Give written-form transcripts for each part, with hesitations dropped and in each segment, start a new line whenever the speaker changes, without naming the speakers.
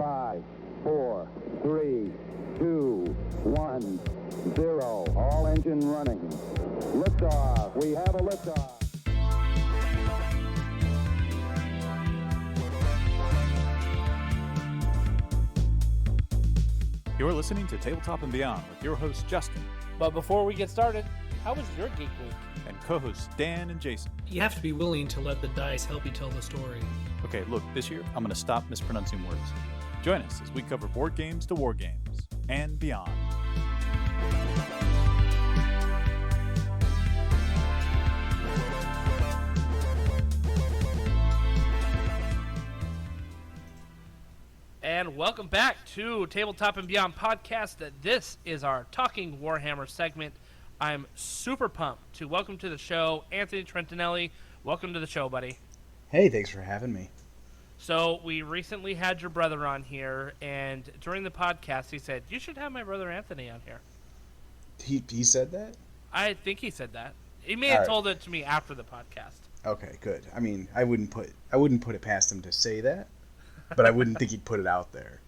5, 4, 3, 2, 1, 0. All engine running. Liftoff. We have a liftoff.
You're listening to Tabletop and Beyond with your host, Justin.
But before we get started, how was your Geek Week?
And co-hosts Dan and Jason.
You have to be willing to let the dice help you tell the story.
Okay, look, this year I'm going to stop mispronouncing words. Join us as we cover board games to war games and beyond.
And welcome back to Tabletop and Beyond podcast. This is our Talking Warhammer segment. I'm super pumped to welcome to the show Anthony Trentanelli. Welcome to the show, buddy.
Hey, thanks for having me.
So we recently had your brother on here, and during the podcast he said, you should have my brother Anthony on here.
He said that?
I think he said that. He may have told it to me after the podcast.
Okay, good. I mean, I wouldn't put it past him to say that, but I wouldn't think he'd put it out there.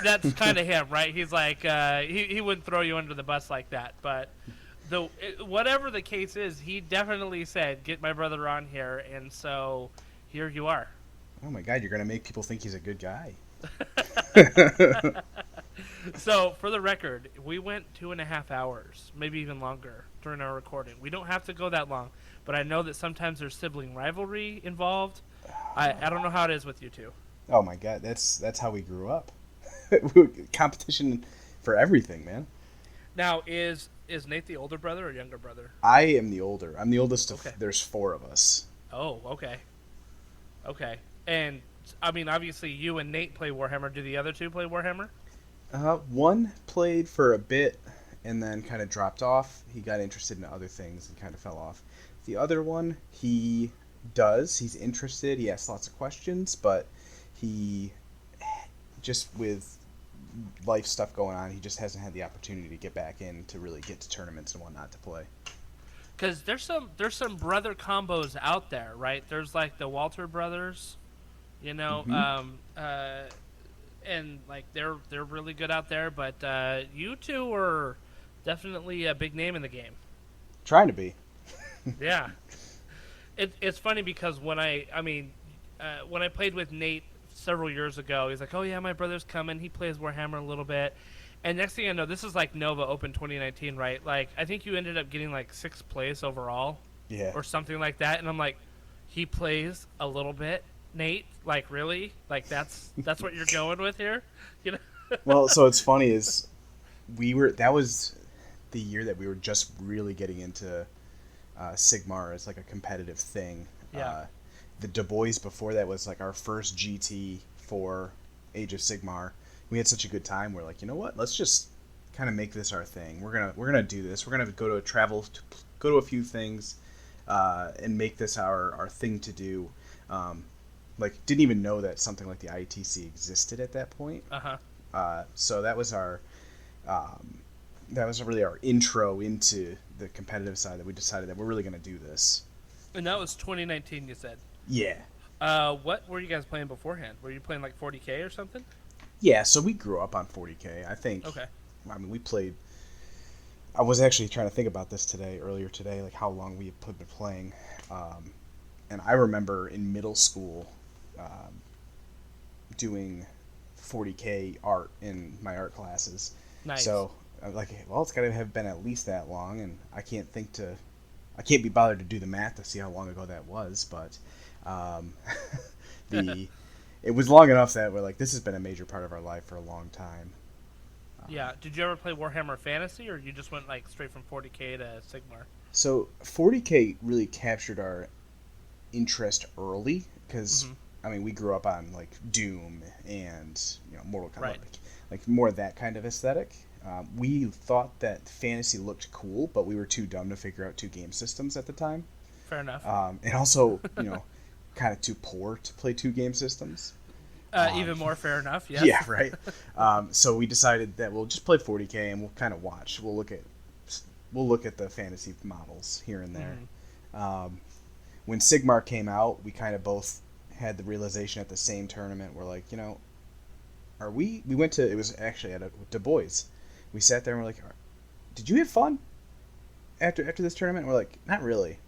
That's kind of him, right? He's like, he wouldn't throw you under the bus like that. But whatever the case is, he definitely said, get my brother on here. And so here you are.
Oh my God, you're going to make people think he's a good guy.
So for the record, we went 2.5 hours, maybe even longer during our recording. We don't have to go that long, but I know that sometimes there's sibling rivalry involved. I don't know how it is with you two.
Oh my God, that's how we grew up. Competition for everything, man.
Now, is Nate the older brother or younger brother?
I am the older. I'm the oldest of,
okay.
There's 4 of us.
Oh, okay. Okay. And, I mean, obviously you and Nate play Warhammer. Do the other two play Warhammer?
One played for a bit and then kind of dropped off. He got interested in other things and kind of fell off. The other one, he does. He's interested. He asks lots of questions, but he, just with life stuff going on, he just hasn't had the opportunity to get back in to really get to tournaments and whatnot to play.
Because there's some brother combos out there, right? There's like the Walter brothers, you know, and like they're really good out there. But you two are definitely a big name in the game.
Trying to be.
Yeah, it's funny because when I played with Nate several years ago, he's like, "Oh yeah, my brother's coming. He plays Warhammer a little bit." And next thing I know, this is like Nova Open 2019, right? Like I think you ended up getting like 6th place overall,
yeah,
or something like that. And I'm like, he plays a little bit, Nate. Like really? Like that's what you're going with here, you know?
Well, so it's funny is that was the year that we were just really getting into Sigmar as like a competitive thing.
Yeah.
The Du Bois before that was like our first GT for Age of Sigmar. We had such a good time. We're like, you know what? Let's just kind of make this our thing. We're gonna do this. We're gonna go to a few things, and make this our thing to do. Like didn't even know that something like the ITC existed at that point. So that was really our intro into the competitive side that we decided that we're really gonna do this.
And that was 2019, you said.
Yeah.
What were you guys playing beforehand? Were you playing like 40K or something?
Yeah, so we grew up on 40K, I think.
Okay.
I mean, we played... I was actually trying to think about this earlier today, like how long we had been playing. And I remember in middle school doing 40K art in my art classes.
Nice.
So I was like, well, it's got to have been at least that long, and I can't be bothered to do the math to see how long ago that was, but it was long enough that we're like, this has been a major part of our life for a long time.
Yeah. Did you ever play Warhammer Fantasy, or you just went like straight from 40K to Sigmar?
So 40K really captured our interest early because, I mean, we grew up on like Doom and Mortal Kombat,
right.
like more of that kind of aesthetic. We thought that fantasy looked cool, but we were too dumb to figure out 2 game systems at the time.
Fair enough.
And also, kind of too poor to play 2 game systems.
Even more fair enough, yes.
Yeah, right. So we decided that we'll just play 40K and we'll kind of watch. We'll look at the fantasy models here and there. When Sigmar came out, we kind of both had the realization at the same tournament. We're like, are we went to, it was actually at Du Bois. We sat there and we're like, did you have fun after this tournament? And we're like, not really.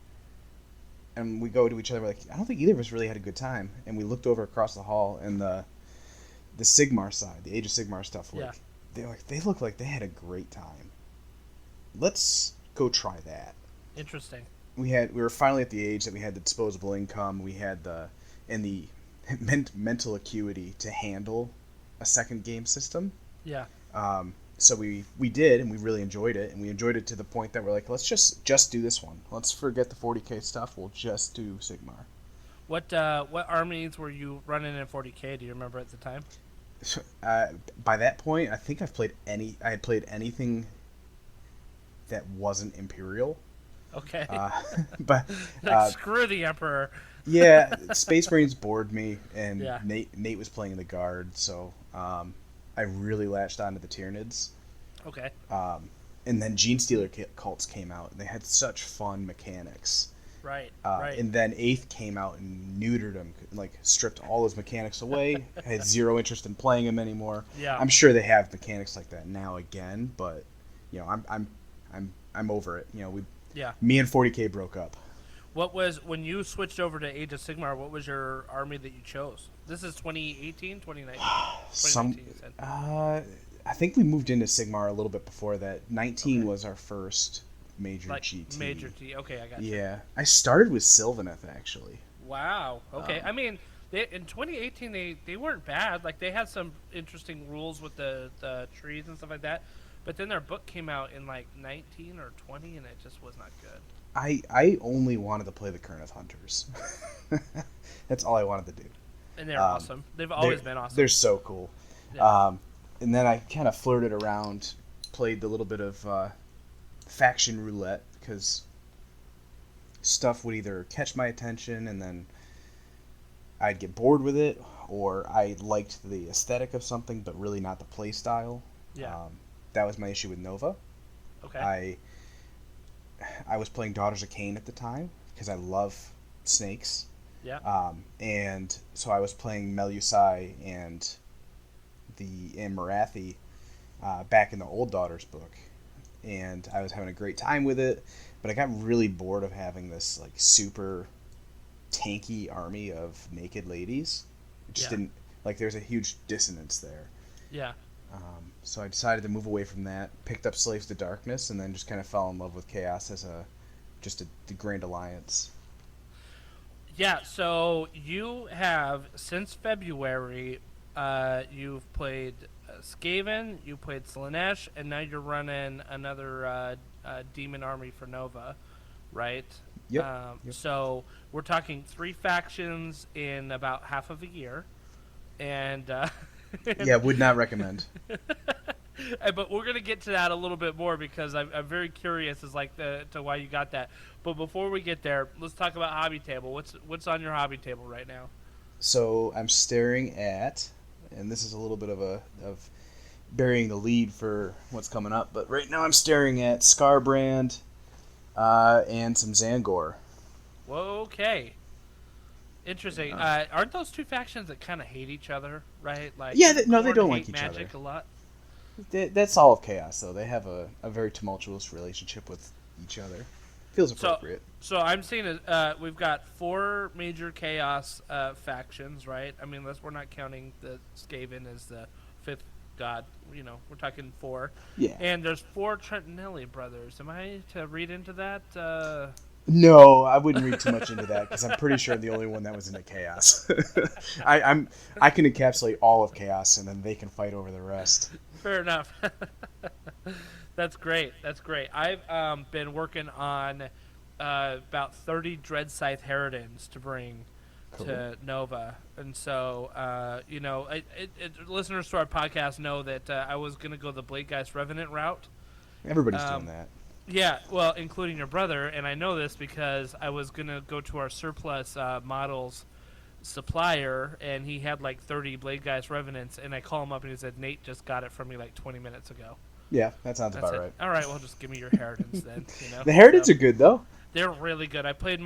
And we go to each other, we're like, I don't think either of us really had a good time. And we looked over across the hall, and the Sigmar side, the Age of Sigmar stuff, they look like they had a great time. Let's go try that.
Interesting.
We were finally at the age that we had the disposable income, we had the mental acuity to handle a second game system.
Yeah.
So we did, and we really enjoyed it, and we enjoyed it to the point that we're like, let's just do this one. Let's forget the 40K stuff. We'll just do Sigmar.
What armies were you running in 40K? Do you remember at the time?
By that point, I think I had played anything that wasn't Imperial.
Okay.
But
screw the Emperor.
Yeah, Space Marines bored me, and
Yeah.
Nate was playing the Guard, so I really latched onto the Tyranids.
Okay.
And then Gene Stealer cults came out, and they had such fun mechanics.
Right.
And then 8th came out and neutered him, like stripped all his mechanics away. I had zero interest in playing him anymore.
Yeah.
I'm sure they have mechanics like that now again, but I'm over it.
Yeah.
Me and 40K broke up.
What was, when you switched over to Age of Sigmar, what was your army that you chose? This is 2018, 2019? 2019, you said.
I think we moved into Sigmar a little bit before that. 19 was our first major GT.
Major T. Okay, I got you.
Yeah. I started with Sylvaneth, actually.
Wow. Okay. I mean, in 2018, they weren't bad. Like, they had some interesting rules with the trees and stuff like that. But then their book came out in, like, 19 or 20, and it just was not good.
I only wanted to play the Kurnoth Hunters. That's all I wanted to do.
And they're awesome. They've always been awesome.
They're so cool.
Yeah.
And then I kind of flirted around, played a little bit of faction roulette, because stuff would either catch my attention and then I'd get bored with it, or I liked the aesthetic of something but really not the play style.
Yeah.
That was my issue with Nova.
Okay.
I was playing Daughters of Cain at the time because I love snakes.
Yeah.
And so I was playing Melusai and Marathi back in the Old Daughters book, and I was having a great time with it, but I got really bored of having this like super tanky army of naked ladies. It just didn't, like, there's a huge dissonance there.
Yeah.
So I decided to move away from that, picked up Slaves to Darkness, and then just kind of fell in love with Chaos as the Grand Alliance.
Yeah, so you have, since February, you've played Skaven, you played Slaanesh, and now you're running another demon army for Nova, right?
Yep.
So we're talking 3 factions in about half of a year, and
yeah, would not recommend.
But we're gonna get to that a little bit more because I'm very curious as like to why you got that. But before we get there, let's talk about hobby table. What's on your hobby table right now?
So I'm staring at, and this is a little bit of burying the lead for what's coming up, but right now I'm staring at Scarbrand and some Zangor.
Whoa, okay. Interesting. Aren't those 2 factions that kind of hate each other, right? Like,
Yeah, they don't
Khorne
like
hate
each
Magic
other.
a lot.
That's all of Chaos, though. They have a very tumultuous relationship with each other. Feels appropriate.
So I'm seeing we've got 4 major Chaos factions, right? I mean, we're not counting the Skaven as the 5th god. We're talking 4.
Yeah.
And there's 4 Trentanelli brothers. Am I to read into that?
No, I wouldn't read too much into that because I'm pretty sure I'm the only one that was into Chaos. I can encapsulate all of Chaos, and then they can fight over the rest.
Fair enough. That's great. I've been working on about 30 Dread Scythe Herodins to bring to Nova, and so listeners to our podcast know that I was going to go the Bladegeist Revenant route.
Everybody's doing that.
Yeah, well, including your brother, and I know this because I was going to go to our surplus models supplier, and he had like 30 Bladegeist Revenants, and I call him up and he said, Nate just got it from me like 20 minutes ago.
Yeah, that sounds about right.
All right, well, just give me your Herodins then.
The Herodins are good, though.
They're really good. I played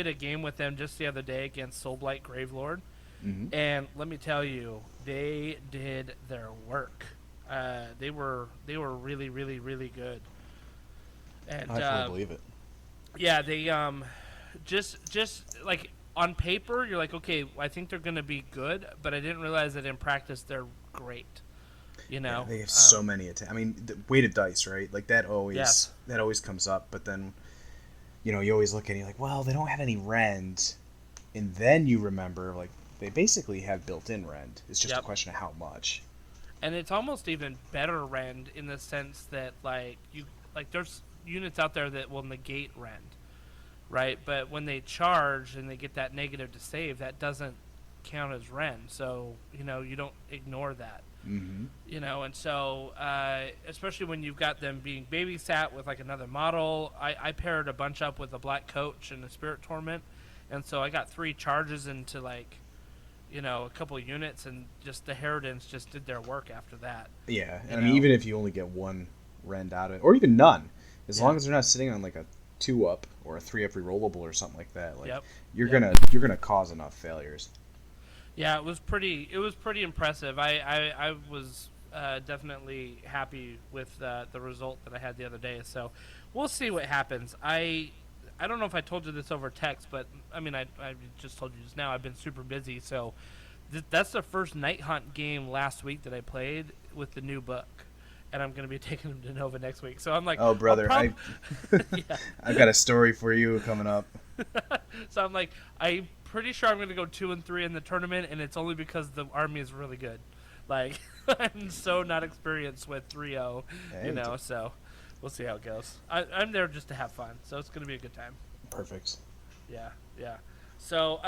a game with them just the other day against Soulblight Gravelord,
Mm-hmm.
And let me tell you, they did their work. They were really, really, really good. And
I fully believe it.
yeah, they just like on paper, you're like, okay, I think they're gonna be good, but I didn't realize that in practice they're great. You know,
They have so many attacks. I mean, the weighted dice, right? Like that always
Yes.
that always comes up. But then, you always look at it, you're like, well, they don't have any rend, and then you remember like they basically have built-in rend. It's just a
Yep.
question of how much.
and it's almost even better rend in the sense that there's units out there that will negate rend, right? But when they charge and they get that negative to save, that doesn't count as rend. So you don't ignore that.
Mm-hmm.
And so especially when you've got them being babysat with like another model, I paired a bunch up with a Black Coach and a Spirit Torment, and so I got 3 charges into a couple of units, and just the Herodins just did their work after that.
Yeah,
You
and I mean,
know?
even if you only get 1 rend out of it, or even none, as
Yeah.
long as they're not sitting on like a 2-up or a 3-up rerollable or something like that, like
Yep.
you're
Yep.
gonna cause enough failures.
Yeah, it was pretty impressive. I was definitely happy with the result that I had the other day. So we'll see what happens. I don't know if I told you this over text, but I mean I just told you just now. I've been super busy, so that's the first Night Hunt game last week that I played with the new book, and I'm going to be taking them to Nova next week. So I'm like,
Oh, brother,
yeah.
I've got a story for you coming up.
So I'm like, I'm pretty sure I'm going to go 2 and 3 in the tournament, and it's only because the army is really good. Like, I'm so not experienced with 3-0,
Hey,
so we'll see how it goes. I'm there just to have fun, so it's going to be a good time.
Perfect.
Yeah. So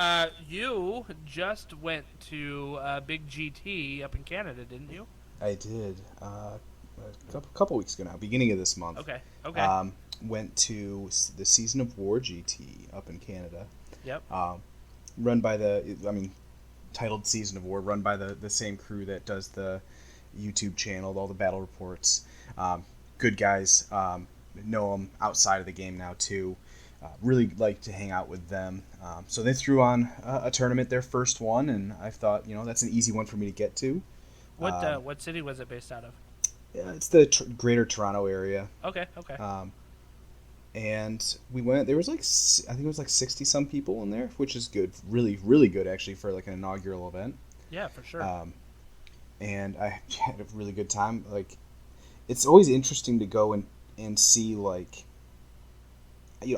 you just went to Big GT up in Canada, didn't you?
I did. A couple weeks ago now, beginning of this month.
Okay.
Went to the Season of War GT up in Canada.
Yep.
Run by titled Season of War, run by the same crew that does the YouTube channel, all the battle reports. Good guys. Know them outside of the game now too. Really like to hang out with them. So they threw on a tournament, their first one, and I thought, that's an easy one for me to get to.
What city was it based out of?
Yeah, it's the greater Toronto area.
Okay.
And we went. There was I think it was 60 some people in there, which is good, really, really good actually for like an inaugural event.
Yeah, for sure.
And I had a really good time. Like, it's always interesting to go and see like.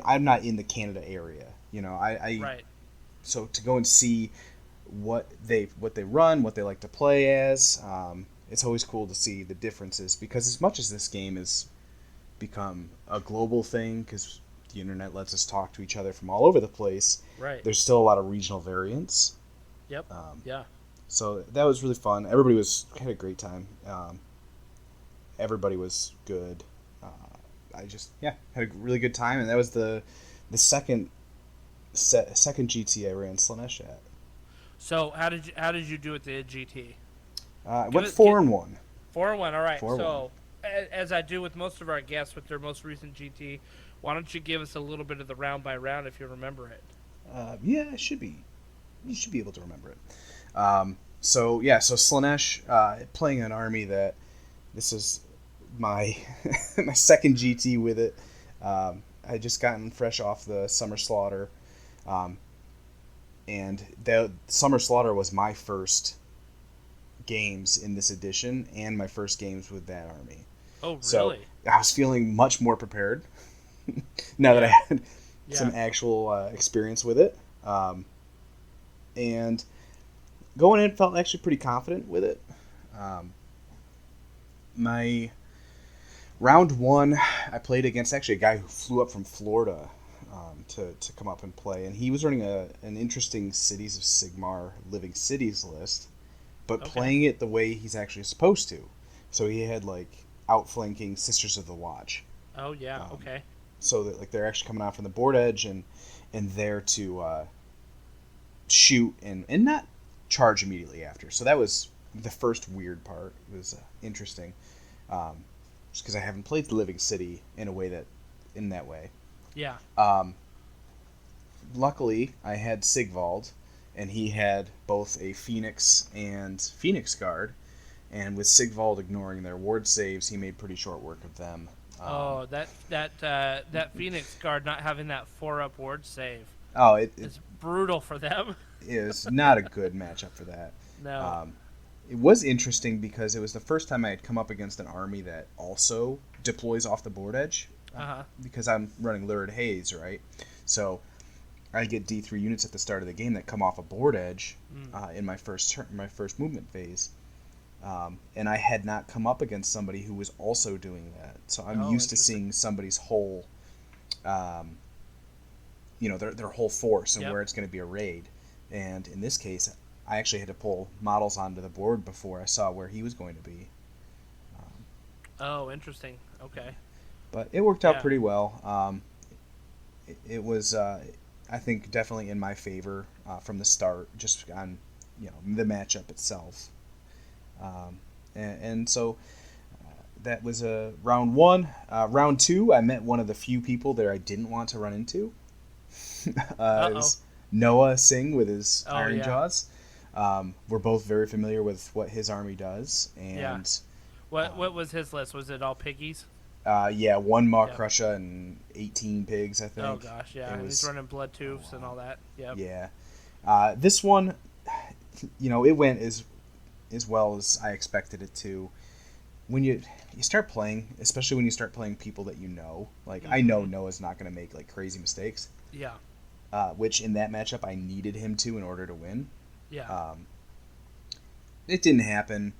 I'm not in the Canada area.
Right.
So to go and see what they run, what they like to play as, it's always cool to see the differences, because as much as this game has become a global thing, because the internet lets us talk to each other from all over the place,
Right.
there's still a lot of regional variance.
Yep. Yeah.
So that was really fun. Everybody had a great time. Everybody was good. I just had a really good time, and that was the second GT I ran Slaanesh at.
So how did you do at the GT?
I went 4-1.
4-1. All right.
4-1.
So as I do with most of our guests with their most recent GT, why don't you give us a little bit of the round by round if you remember it?
Yeah, I should be. You should be able to remember it. So Slaanesh, playing an army that this is my my second GT with it. I just gotten fresh off the Summer Slaughter, and the Summer Slaughter was my first games in this edition and my first games with that army.
Oh, really?
So I was feeling much more prepared now that I had some actual experience with it. And going in, felt actually pretty confident with it. My round 1, I played against actually a guy who flew up from Florida to come up and play, and he was running an interesting Cities of Sigmar Living Cities list, but playing it the way he's actually supposed to. So he had like outflanking Sisters of the Watch.
Oh yeah. Okay.
So that like they're actually coming out from the board edge and there to shoot and not charge immediately after. So that was the first weird part. It was interesting, just because I haven't played the Living City in that way.
Yeah.
Luckily, I had Sigvald, and he had both a Phoenix and Phoenix Guard, and with Sigvald ignoring their ward saves, he made pretty short work of them.
That Phoenix Guard not having that 4-up ward save.
Oh,
It's brutal for them.
is not a good matchup for that.
No.
It was interesting because it was the first time I had come up against an army that also deploys off the board edge. Because I'm running Lurid Haze, right? So I get D3 units at the start of the game that come off a board edge in my first movement phase. And I had not come up against somebody who was also doing that. So I'm used to seeing somebody's whole, their whole force and where it's going to be arrayed. And in this case, I actually had to pull models onto the board before I saw where he was going to be.
Interesting. Okay.
But it worked out pretty well. It was, I think, definitely in my favor from the start, just on the matchup itself. And so that was round one. Round two, I met one of the few people that I didn't want to run into. It was Noah Singh with his Iron Jaws. We're both very familiar with what his army does. And
what was his list? Was it all piggies?
One Maw Crusher and 18 pigs, I think.
Oh gosh, yeah. And he's running blood tubes and all that. Yep.
Yeah. This one, it went as well as I expected it to. When you start playing, especially when you start playing people that I know Noah's not going to make like crazy mistakes.
Yeah.
Which in that matchup I needed him to in order to win.
Yeah.
It didn't happen.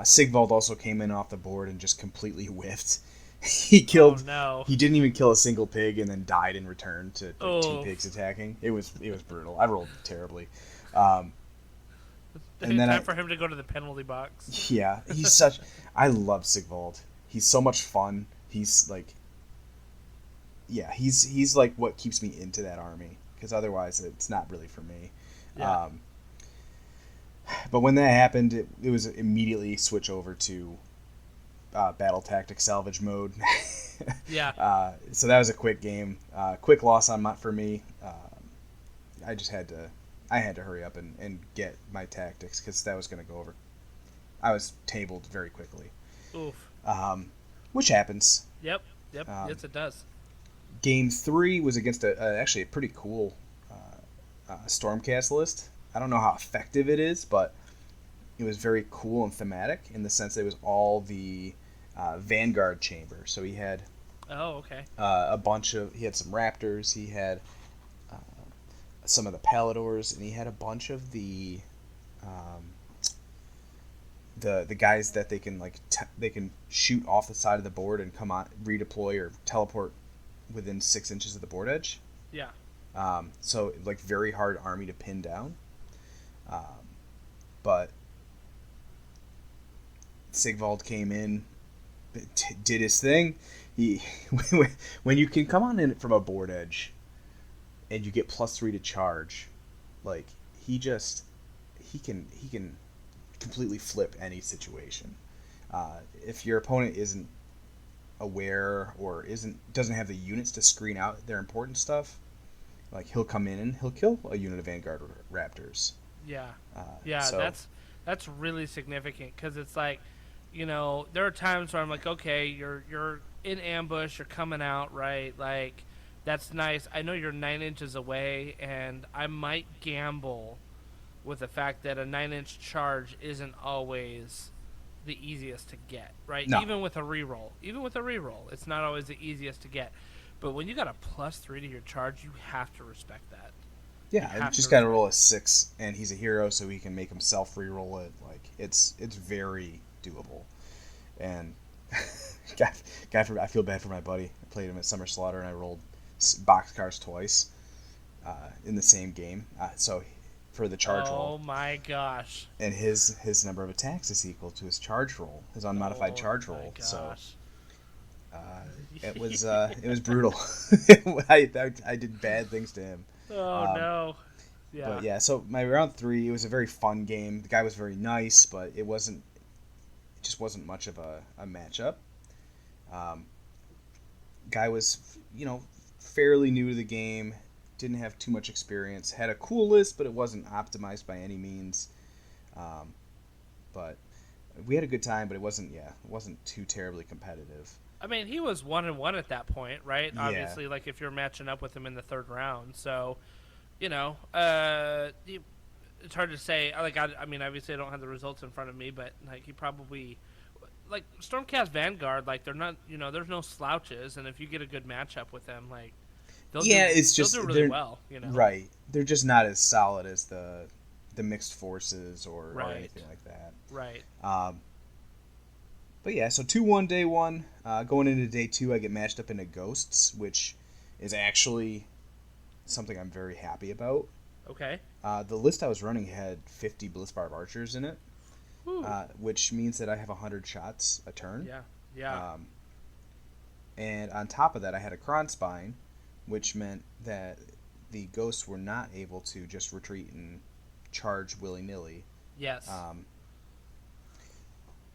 Sigvald also came in off the board and just completely whiffed. He killed.
Oh, no.
He didn't even kill a single pig and then died in return to 2 pigs attacking. It was brutal. I rolled terribly. And then
time for him to go to the penalty box.
Yeah, he's such. I love Sigvald. He's so much fun. He's like. Yeah, he's like what keeps me into that army, because otherwise it's not really for me.
Yeah.
But when that happened, it was immediately switch over to battle tactic salvage mode.
Yeah.
So that was a quick game. Quick loss for me. I just had to hurry up and get my tactics, because that was going to go over. I was tabled very quickly.
Oof.
Which happens.
Yep. Yes, it does.
Game 3 was against actually a pretty cool Stormcast list. I don't know how effective it is, but it was very cool and thematic in the sense that it was all the Vanguard chamber. So he had he had some Raptors, he had some of the Paladors, and he had a bunch of the guys that they can they can shoot off the side of the board and come on, redeploy or teleport within 6 inches of the board edge.
Yeah.
So like very hard army to pin down. But Sigvald came in, did his thing. He when you can come on in from a board edge and you get +3 to charge, like he can completely flip any situation. If your opponent isn't aware or doesn't have the units to screen out their important stuff, like he'll come in and he'll kill a unit of Vanguard Raptors.
Yeah.
So,
that's really significant, because it's like, there are times where I'm like, okay, you're in ambush, you're coming out, right? Like, that's nice. I know you're 9 inches away, and I might gamble with the fact that a 9-inch charge isn't always the easiest to get, right?
No.
Even with a reroll, it's not always the easiest to get. But when you got a +3 to your charge, you have to respect that.
Yeah, I just got to roll a 6, and he's a hero, so he can make himself re-roll it. Like it's very doable. And I feel bad for my buddy. I played him at Summer Slaughter, and I rolled boxcars twice in the same game. So for the charge roll.
Oh my gosh!
And his number of attacks is equal to his charge roll, his unmodified charge roll. So it was brutal. I did bad things to him.
Oh no! Yeah.
But yeah, so my round 3, it was a very fun game. The guy was very nice, but it just wasn't much of a matchup. Guy was fairly new to the game. didn't have too much experience. Had a cool list, but it wasn't optimized by any means. But we had a good time, but it wasn't too terribly competitive.
I mean, he was 1-1 at that point, right?
Yeah.
Obviously, like if you're matching up with him in the third round, so it's hard to say. Like, I mean, obviously, I don't have the results in front of me, but like he probably, like Stormcast Vanguard, like they're not, there's no slouches, and if you get a good matchup with them, like they'll do really well,
Right. They're just not as solid as the mixed forces or anything like that.
Right.
But yeah, so 2-1 day one. Going into day two, I get matched up into Ghosts, which is actually something I'm very happy about.
Okay.
The list I was running had 50 Blitzbarb archers in it, which means that I have 100 shots a turn.
Yeah.
And on top of that, I had a Kronspine, which meant that the ghosts were not able to just retreat and charge willy-nilly.
Yes.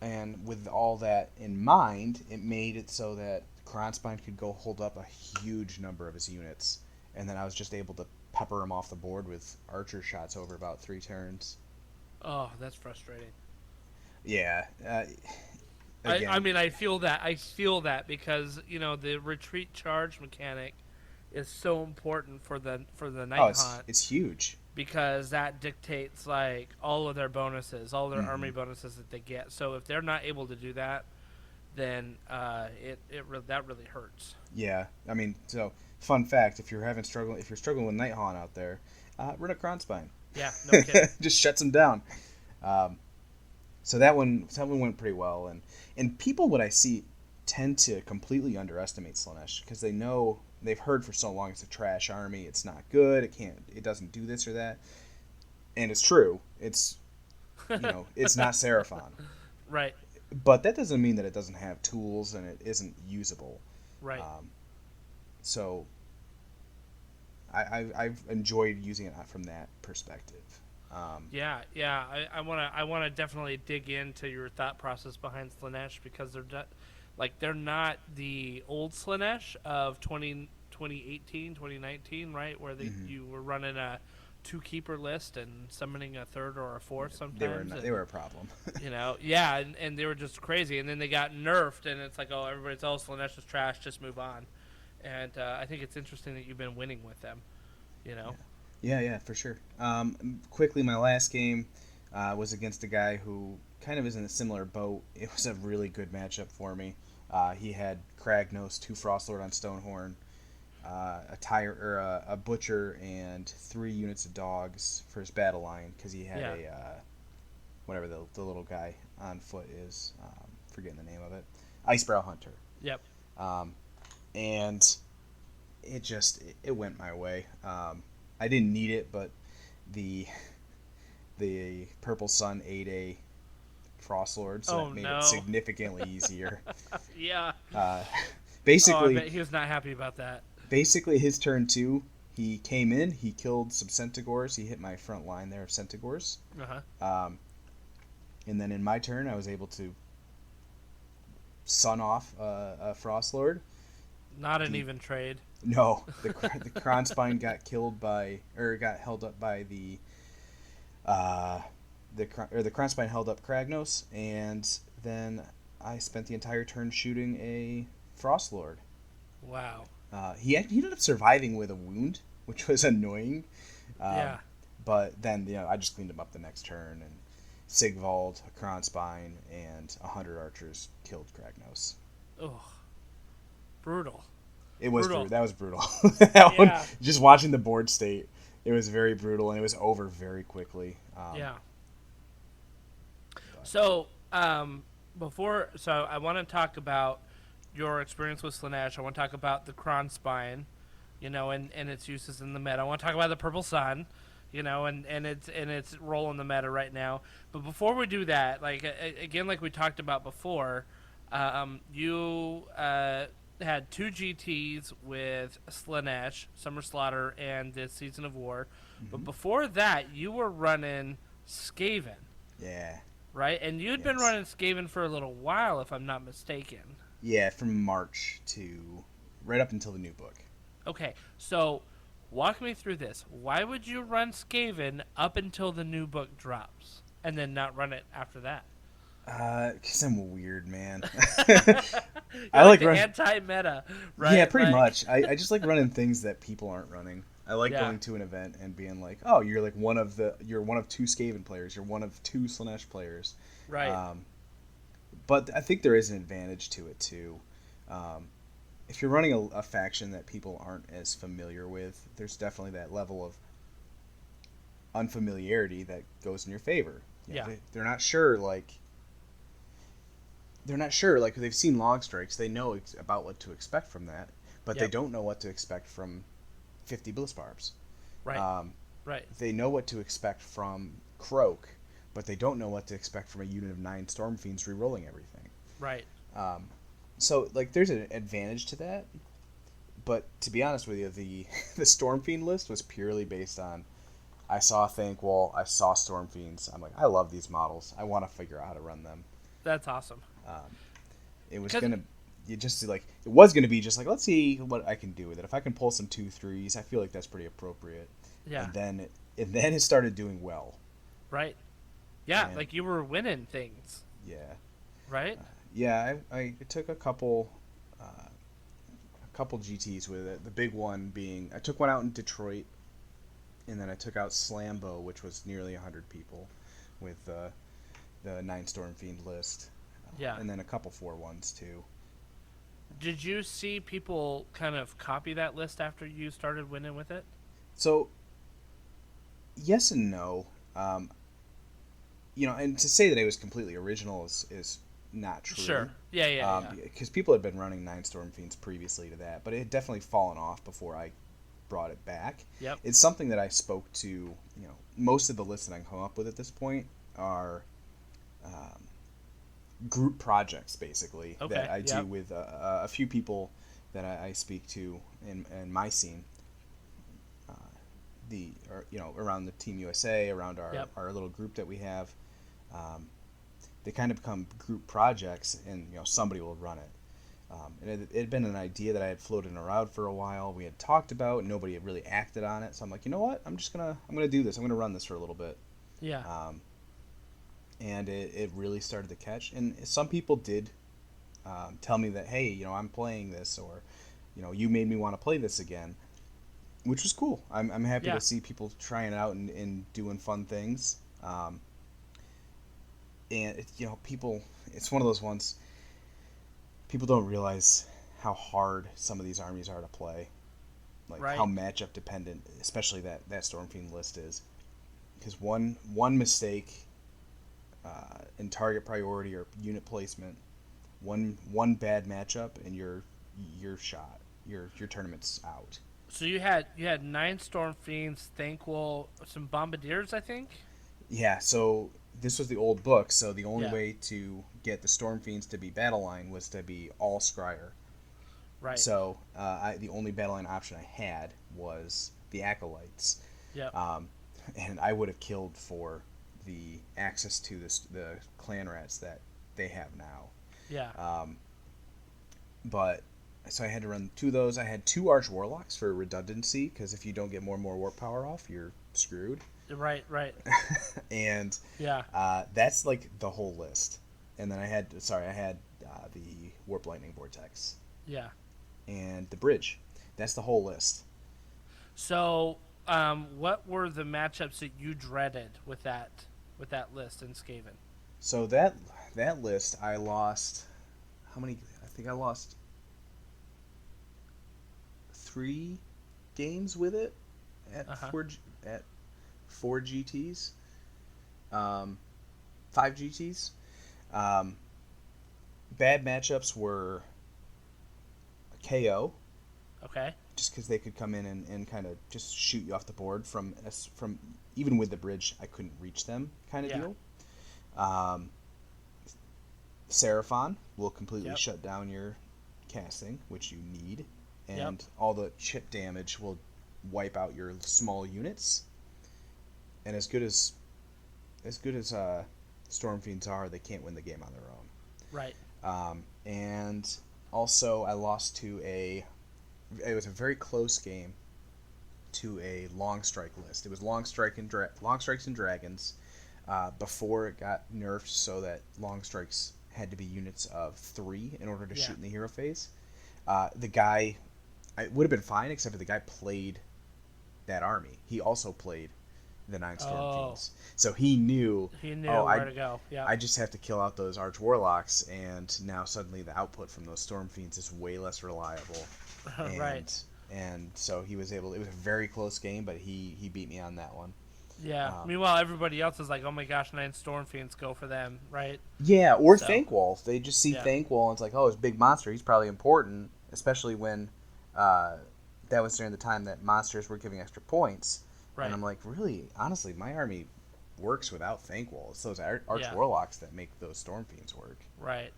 And with all that in mind, it made it so that Kronspine could go hold up a huge number of his units, and then I was just able to pepper him off the board with archer shots over about 3 turns.
Oh, that's frustrating.
Yeah.
I mean, I feel that. I feel that because the retreat charge mechanic is so important for the night hunt.
It's huge.
Because that dictates like all of their bonuses, all their army bonuses that they get. So if they're not able to do that, then that really hurts.
Yeah, I mean, so fun fact: if you're struggling with Night Haunt out there, run a Kronspine.
Yeah, no kidding.
Just shuts them down. So that one went pretty well, and people, what I see, tend to completely underestimate Slaanesh because they've heard for so long it's a trash army, it's not good, it doesn't do this or that, and it's true. It's it's not Seraphon,
right?
But that doesn't mean that it doesn't have tools and it isn't usable,
right?
So I've enjoyed using it from that perspective.
Yeah. I want to definitely dig into your thought process behind Slaanesh because they're not the old Slaanesh of 2018, 2019, right? Where you were running a 2-keeper list and summoning a 3rd or a 4th sometimes.
They were a problem.
Yeah, and they were just crazy. And then they got nerfed, and it's like, oh, everybody's all Slaanesh is trash, just move on. And I think it's interesting that you've been winning with them,
Yeah, for sure. Quickly, my last game was against a guy who kind of is in a similar boat. It was a really good matchup for me. He had Kragnos, 2 Frostlord on Stonehorn, a Butcher, and 3 units of dogs for his battle line because he had whatever the little guy on foot is. Forgetting the name of it. Icebrow Hunter.
Yep.
And it went my way. I didn't need it, but the Purple Sun ate a Frostlord, so that made it significantly easier.
Yeah.
Basically,
I bet he was not happy about that.
Basically, his turn 2, he came in, he killed some Centigors, he hit my front line there of Centigors. And then in my turn, I was able to sun off a Frostlord.
Not an even trade.
No, the Kronspine got held up by the Kronspine held up Kragnos, and then I spent the entire turn shooting a Frostlord.
Wow.
He ended up surviving with a wound, which was annoying.
Yeah.
But then I just cleaned him up the next turn, and Sigvald, a Kronspine, and 100 archers killed Kragnos.
Ugh. Brutal.
It was brutal. That was brutal.
One,
just watching the board state, it was very brutal, and it was over very quickly.
Yeah. So, I want to talk about your experience with Slaanesh. I want to talk about the Kronspine, and its uses in the meta. I want to talk about the Purple Sun, and its role in the meta right now. But before we do that, like we talked about before, you had 2 GTs with Slaanesh, Summer Slaughter, and the Season of War. Mm-hmm. But before that, you were running Skaven.
Yeah.
Right? And you'd been running Skaven for a little while, if I'm not mistaken.
Yeah, from March to right up until the new book.
Okay, so walk me through this. Why would you run Skaven up until the new book drops, and then not run it after that?
Because I'm a weird man.
You're
I like
the
run...
anti-meta, right?
Yeah, pretty much. I just like running things that people aren't running. I like
Yeah.
going to an event and being like, oh, you're one of two Skaven players. You're one of two Slaanesh players.
Right.
But I think there is an advantage to it too. If you're running a faction that people aren't as familiar with, there's definitely that level of unfamiliarity that goes in your favor. You know,
Yeah.
They're not sure, like... They're not sure, like, they've seen log strikes. They know about what to expect from that, but they
Yep.
don't know what to expect from 50 bliss barbs.
Right. Right.
They know what to expect from Croak, but they don't know what to expect from a unit of 9 Storm Fiends re-rolling everything.
Right.
So, like, there's an advantage to that, but to be honest with you, the Storm Fiend list was purely based on, I saw Thankwall, I saw Storm Fiends, I'm like, I love these models, I want to figure out how to run them.
That's awesome.
It was
'Cause-
gonna, it was gonna be just like, let's see what I can do with it. If I can pull some 2/3s, I feel like that's pretty appropriate.
Yeah.
And then it started doing well.
Right. Yeah,
And-
like you were winning things,
Yeah.
right?
Yeah, I took a couple GTs with it. The big one being, I took one out in Detroit, and then I took out Slambo, which was nearly 100 people, with the 9 Storm Fiend list.
Yeah.
And then a couple 4-1s too.
Did you see people kind of copy that list after you started winning with it?
So, yes and no. And to say that it was completely original is not true.
Sure. Yeah.
Because people had been running 9 Storm Fiends previously to that, but it had definitely fallen off before I brought it back.
Yep.
It's something that I spoke to, most of the lists that I come up with at this point are group projects, basically,
Okay,
that I do
yep.
with a few people that I speak to in my scene. Around the Team USA, around
Yep.
our little group that we have, they kind of become group projects, and somebody will run it. And it had been an idea that I had floated around for a while. We had talked about, nobody had really acted on it. So I'm like, you know what? I'm gonna do this. I'm gonna run this for a little bit.
Yeah.
And it really started to catch. And some people did tell me that, hey, I'm playing this, or you made me want to play this again, which was cool. I'm happy
Yeah.
to see people trying it out and doing fun things. And people, it's one of those ones. People don't realize how hard some of these armies are to play, like
Right.
how matchup dependent, especially that Stormfiend list is. Because one mistake in target priority or unit placement, one bad matchup, and you're shot. Your tournament's out.
So you had 9 Storm Fiends, Thankwall, some Bombardiers, I think.
Yeah, so this was the old book, so the only
Yeah.
way to get the Storm Fiends to be battle line was to be all Scryer.
Right.
So the only battle line option I had was the Acolytes.
Yep.
And I would have killed for the access to the clan rats that they have now.
Yeah.
But so I had to run 2 of those. I had 2 Arch Warlocks for redundancy, because if you don't get more and more warp power off, you're screwed.
Right.
And
Yeah.
that's like the whole list. And then I had the Warp Lightning Vortex
Yeah.
and the Bridge. That's the whole list.
So, what were the matchups that you dreaded with that list in Skaven?
So that list, I lost how many? I think I lost 3 games with it at
Uh-huh.
4 GTs, 5 GTs. Bad matchups were a KO,
Okay.
just because they could come in and kind of just shoot you off the board from even with the bridge, I couldn't reach them kind of
Yeah.
deal. Seraphon will completely
Yep.
shut down your casting, which you need, and
Yep.
all the chip damage will wipe out your small units. And as good as Storm Fiends are, they can't win the game on their own.
Right.
And also I lost to it was a very close game to a long strike list. It was long strikes and dragons before it got nerfed so that long strikes had to be units of 3 in order to shoot in the hero phase. The guy, it would have been fine except for the guy played that army. He also played the 9 Storm Fiends. So he knew
where to go. Yeah.
I just have to kill out those Arch Warlocks, and now suddenly the output from those Storm Fiends is way less reliable.
Right.
And so he was able. It was a very close game, but he beat me on that one.
Yeah. Meanwhile, everybody else is like, "Oh my gosh, 9 Storm Fiends, go for them!" Right?
Yeah. Or Thankwall. They just see Thankwall, and it's like, "Oh, it's a big monster. He's probably important." Especially when that was during the time that monsters were giving extra points. Right. And I'm like, really, honestly, my army works without Thankwall. It's those Arch Warlocks that make those Storm Fiends work.
Right.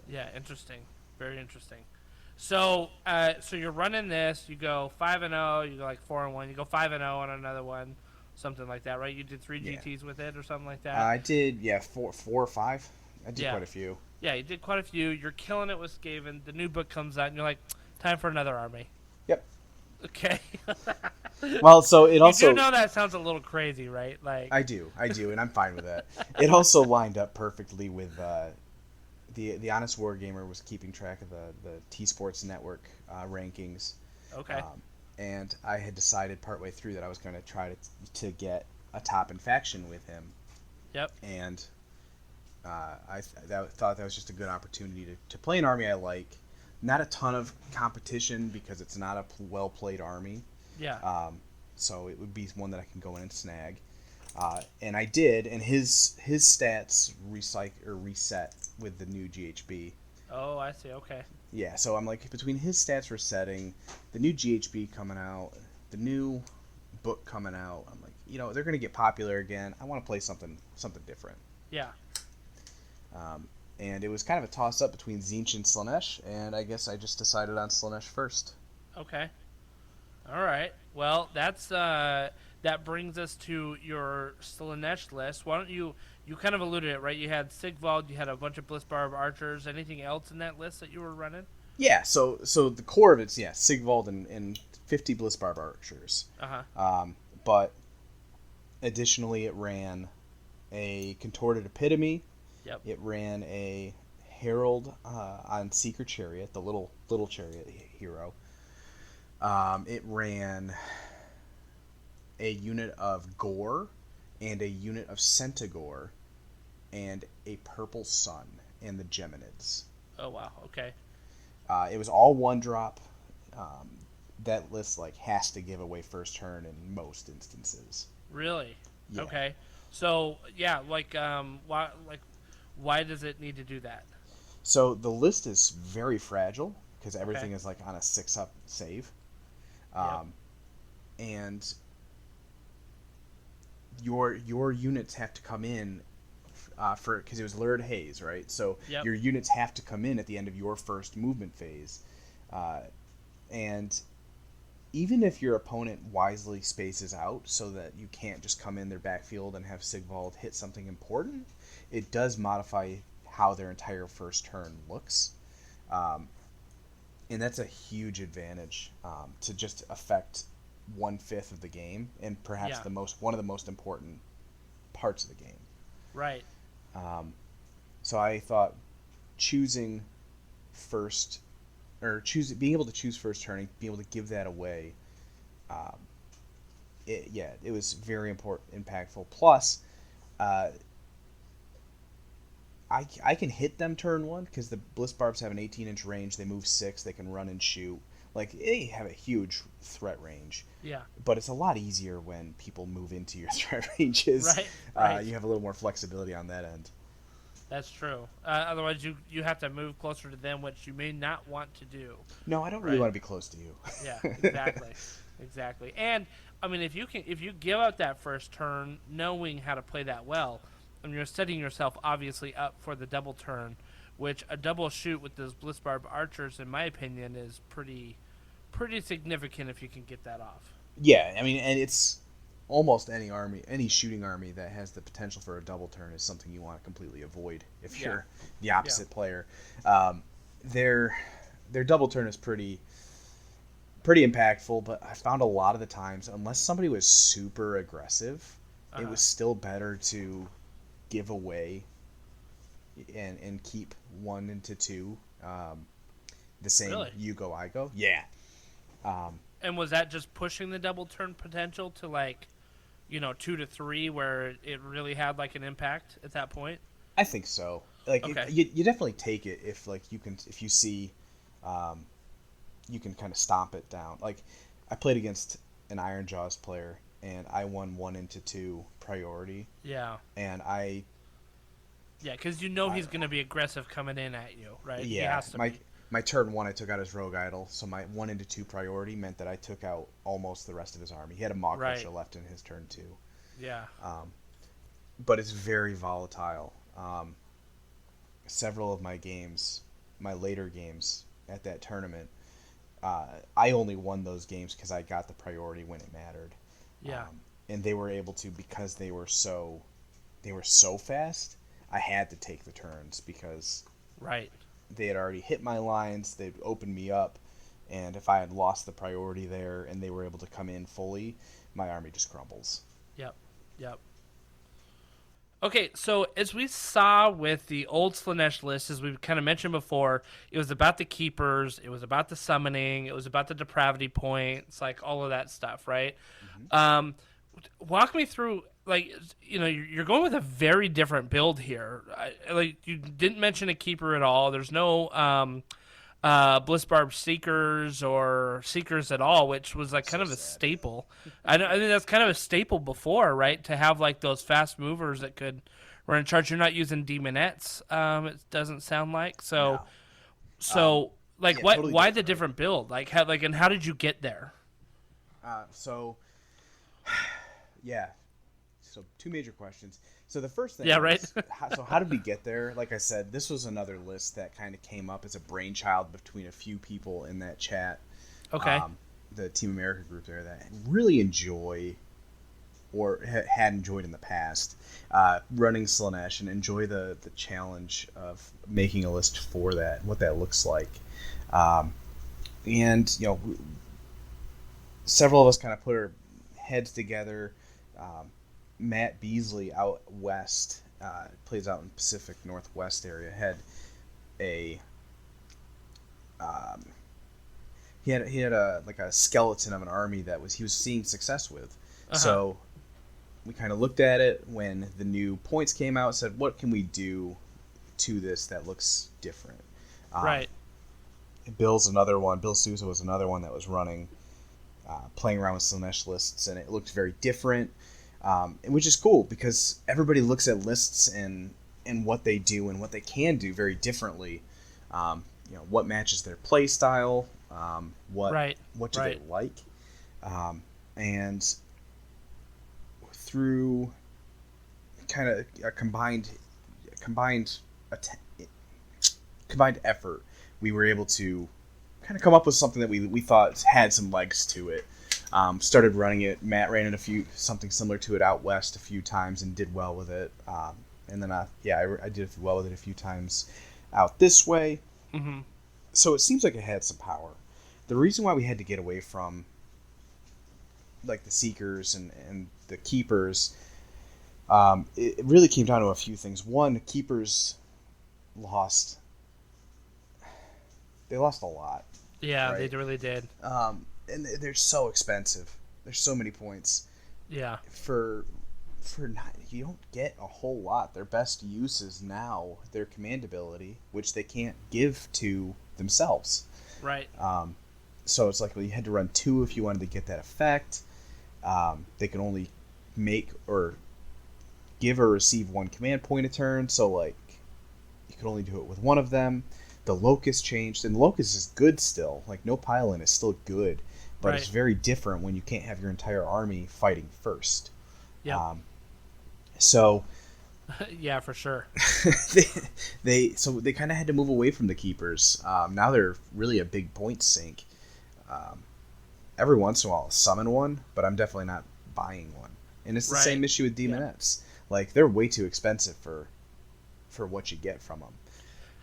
Yeah, interesting. Very interesting. So, so you're running this. You go 5-0. You go like 4-1. You go 5-0 on another one, something like that, right? You did 3 GTs with it or something like that.
I did, 4 or 5. I did quite a few.
Yeah, you did quite a few. You're killing it with Skaven. The new book comes out, and you're like, time for another army.
Yep.
Okay.
Well, so it also...
You do know that sounds a little crazy, right? Like
I do, and I'm fine with that. It also lined up perfectly with the Honest Wargamer was keeping track of the T-Sports Network rankings.
Okay.
And I had decided partway through that I was going to try to get a top in faction with him.
Yep.
And I thought that was just a good opportunity to play an army I like. Not a ton of competition because it's not a well-played army.
Yeah.
So it would be one that I can go in and snag. And I did, and his stats reset with the new GHB.
Oh, I see. Okay.
Yeah, so I'm like, between his stats resetting, the new GHB coming out, the new book coming out, I'm like, they're going to get popular again. I want to play something different.
Yeah.
And it was kind of a toss-up between Tzeentch and Slaanesh, and I guess I just decided on Slaanesh first.
Okay. All right. Well, that's that brings us to your Slaanesh list. Why don't you kind of alluded it, right? You had Sigvald, you had a bunch of Blitzbarb archers. Anything else in that list that you were running?
Yeah, so the core of it's, Sigvald and 50 Blitzbarb archers.
Uh-huh.
But additionally, it ran a Contorted Epitome.
Yep.
It ran a Herald on Seeker Chariot, the little chariot hero. It ran a unit of Gore and a unit of Centigore and a Purple Sun and the Geminids.
Oh, wow. Okay.
It was all 1-drop. That list has to give away first turn in most instances.
Really?
Yeah.
Okay. So, why does it need to do that?
So the list is very fragile because everything is on a 6-up save. And your units have to come in because it was Lurid Haze, right? So your units have to come in at the end of your first movement phase. And even if your opponent wisely spaces out so that you can't just come in their backfield and have Sigvald hit something important, it does modify how their entire first turn looks. And that's a huge advantage to just affect 1/5 of the game and perhaps one of the most important parts of the game.
Right.
So I thought choosing first, or being able to choose first turning, being able to give that away, it was very impactful. Plus, I can hit them turn 1 because the Blitzbarbs have an 18-inch range. They move 6. They can run and shoot. They have a huge threat range.
Yeah.
But it's a lot easier when people move into your threat ranges.
Right.
You have a little more flexibility on that end.
That's true. Otherwise, you have to move closer to them, which you may not want to do.
No, I don't really want to be close to you.
Yeah, exactly. Exactly. And, I mean, if you give out that first turn knowing how to play that well, and you're setting yourself obviously up for the double turn, which a double shoot with those Blitzbarb archers, in my opinion, is pretty significant if you can get that off.
Yeah, I mean, and it's almost any shooting army that has the potential for a double turn is something you want to completely avoid if you're the opposite player. Their double turn is pretty pretty impactful, but I found a lot of the times, unless somebody was super aggressive, it was still better to give away and keep 1 into 2 the same.
Really?
You go, I go. Yeah.
And was that just pushing the double turn potential to like, 2 to 3, where it really had like an impact at that point?
I think so. Like,
Okay.
you definitely take it if like if you see, you can kind of stomp it down. Like, I played against an Iron Jaws player, and I won 1 into 2 priority.
Yeah.
And
Yeah, because he's going to be aggressive coming in at you, right? He
yeah,
has to be.
my turn 1, I took out his rogue idol, so my 1 into 2 priority meant that I took out almost the rest of his army. He had a Maw Crusher left in his turn 2.
Yeah.
But it's very volatile. Several of my games, my later games at that tournament, I only won those games because I got the priority when it mattered.
Yeah.
And they were able to, because they were so fast. I had to take the turns because
Right.
they had already hit my lines. They'd opened me up, and if I had lost the priority there and they were able to come in fully, my army just crumbles.
Yep. Okay, so as we saw with the old Slaanesh list, as we've kind of mentioned before, it was about the keepers, it was about the summoning, it was about the depravity points, like all of that stuff, right? Mm-hmm. Walk me through, like, you're going with a very different build here. Like, you didn't mention a keeper at all. There's no Blissbarb Seekers or Seekers at all, which was like kind of a staple. I think that's kind of a staple before, right? To have like those fast movers that could run in charge. You're not using demonettes. It doesn't sound like so. No. Like,
yeah, totally
why the different build? Like, how did you get there?
Yeah. So 2 major questions. So the first thing,
yeah, right.
How did we get there? Like I said, this was another list that kind of came up as a brainchild between a few people in that chat.
Okay.
The Team America group there that really enjoy, or had enjoyed in the past, running Slaanesh and enjoy the challenge of making a list for that, what that looks like. And several of us kind of put our heads together. Matt Beasley out west, plays out in Pacific Northwest area, had a he had a skeleton of an army that he was seeing success with. So we kind of looked at it when the new points came out, said, what can we do to this that looks different?
Right.
Bill's another one. Bill Sousa was another one that was running, playing around with Slaanesh lists, and it looked very different. Which is cool because everybody looks at lists and what they do and what they can do very differently. What matches their play style, what do they like, and through kind of a combined effort, we were able to kind of come up with something that we thought had some legs to it. Started running it. Matt ran it something similar to it out west a few times and did well with it. And then I did well with it a few times out this way.
Mm-hmm.
So it seems like it had some power. The reason why we had to get away from like the Seekers and the Keepers, it really came down to a few things. One, Keepers lost a lot.
Yeah,
right?
they really did.
And they're so expensive. There's so many points.
Yeah.
For not, you don't get a whole lot. Their best use is now their command ability, which they can't give to themselves.
Right.
So it's like, well, you had to run 2 if you wanted to get that effect. They can only make or give or receive 1 command point a turn. So like, you could only do it with 1 of them. The Locust changed, and the Locust is good still. Like, no pile-in is still good. But it's very different when you can't have your entire army fighting first.
Yeah.
So
yeah, for sure.
they kind of had to move away from the Keepers. Now they're really a big point sink. Every once in a while, I'll summon one, but I'm definitely not buying one. And it's the same issue with Demonettes. Yeah. Like, they're way too expensive for what you get from them.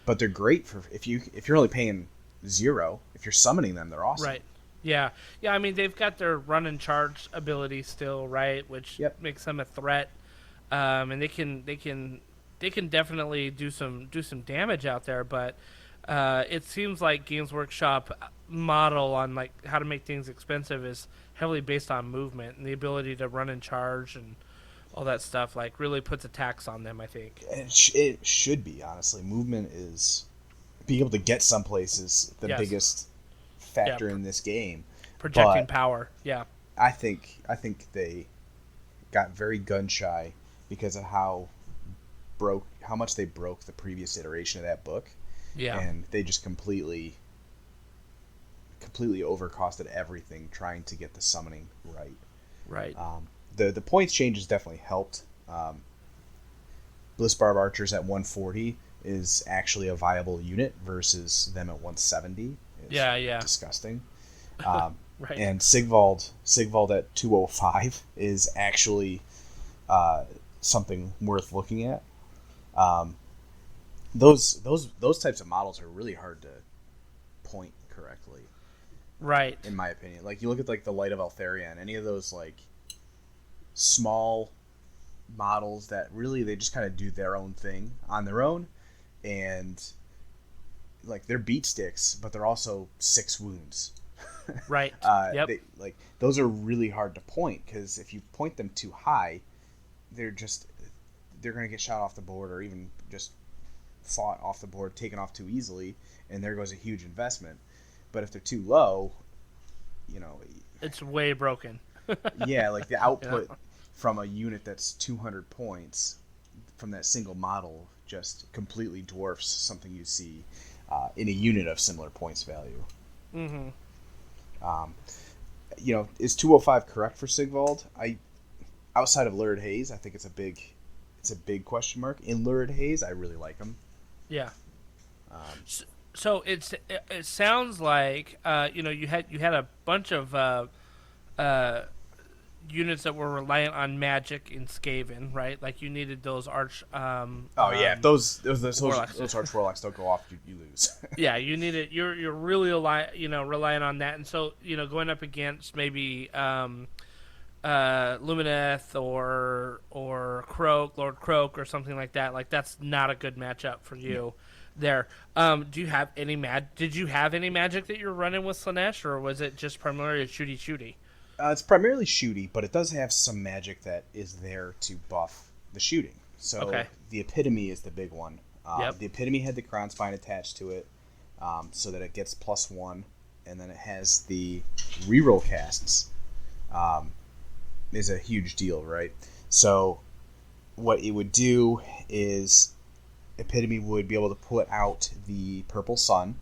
But they're great for if you're only paying 0. If you're summoning them, they're awesome.
Right. Yeah, yeah. I mean, they've got their run and charge ability still, right? Which
Yep.
makes them a threat. And they can definitely do some damage out there. But it seems like Games Workshop model on like how to make things expensive is heavily based on movement and the ability to run and charge and all that stuff. Like really puts a tax on them, I think.
It should be, honestly. Movement is being able to get someplace is the
Yes.
biggest factor
Yeah.
in this game.
Projecting
But
power. Yeah.
I think they got very gun shy because of how much they broke the previous iteration of that book.
Yeah.
And they just completely overcosted everything trying to get the summoning right.
Right.
The points changes definitely helped. Bliss Barb Archers at 140 is actually a viable unit versus them at 170. It's
Yeah.
disgusting.
Right.
And Sigvald at 205 is actually something worth looking at. Those types of models are really hard to point correctly,
Right.
in my opinion. Like you look at like the Light of Eltharion, any of those like small models that really they just kind of do their own thing on their own, and like they're beat sticks, but they're also 6 wounds.
Right. Yep.
Like those are really hard to point because if you point them too high, they're gonna get shot off the board or even just fought off the board, taken off too easily, and there goes a huge investment. But if they're too low,
It's way broken.
yeah, like the output from a unit that's 200 points from that single model just completely dwarfs something you see in a unit of similar points value.
Mm-hmm.
Is 205 correct for Sigvald? Outside of Lurid Haze, I think it's a big question mark. In Lurid Haze, I really like him.
Yeah. So it sounds like you had a bunch of units that were reliant on magic in Skaven, right? Like you needed those arch.
Those
Warlocks.
arch warlocks don't go off, you lose.
Yeah, you need it. You're really relying on that, and so going up against maybe Lumineth or Croak, Lord Croak, or something like that. Like that's not a good matchup for you. There. Do you have any Did you have any magic that you're running with Slaanesh, or was it just primarily shooty?
It's primarily shooty, but it does have some magic that is there to buff the shooting. So
Okay.
the Epitome is the big one.
Yep.
The Epitome had the Crown Spine attached to it, so that it gets +1, and then it has the reroll casts. Is a huge deal, right? So what it would do is Epitome would be able to put out the Purple Sun.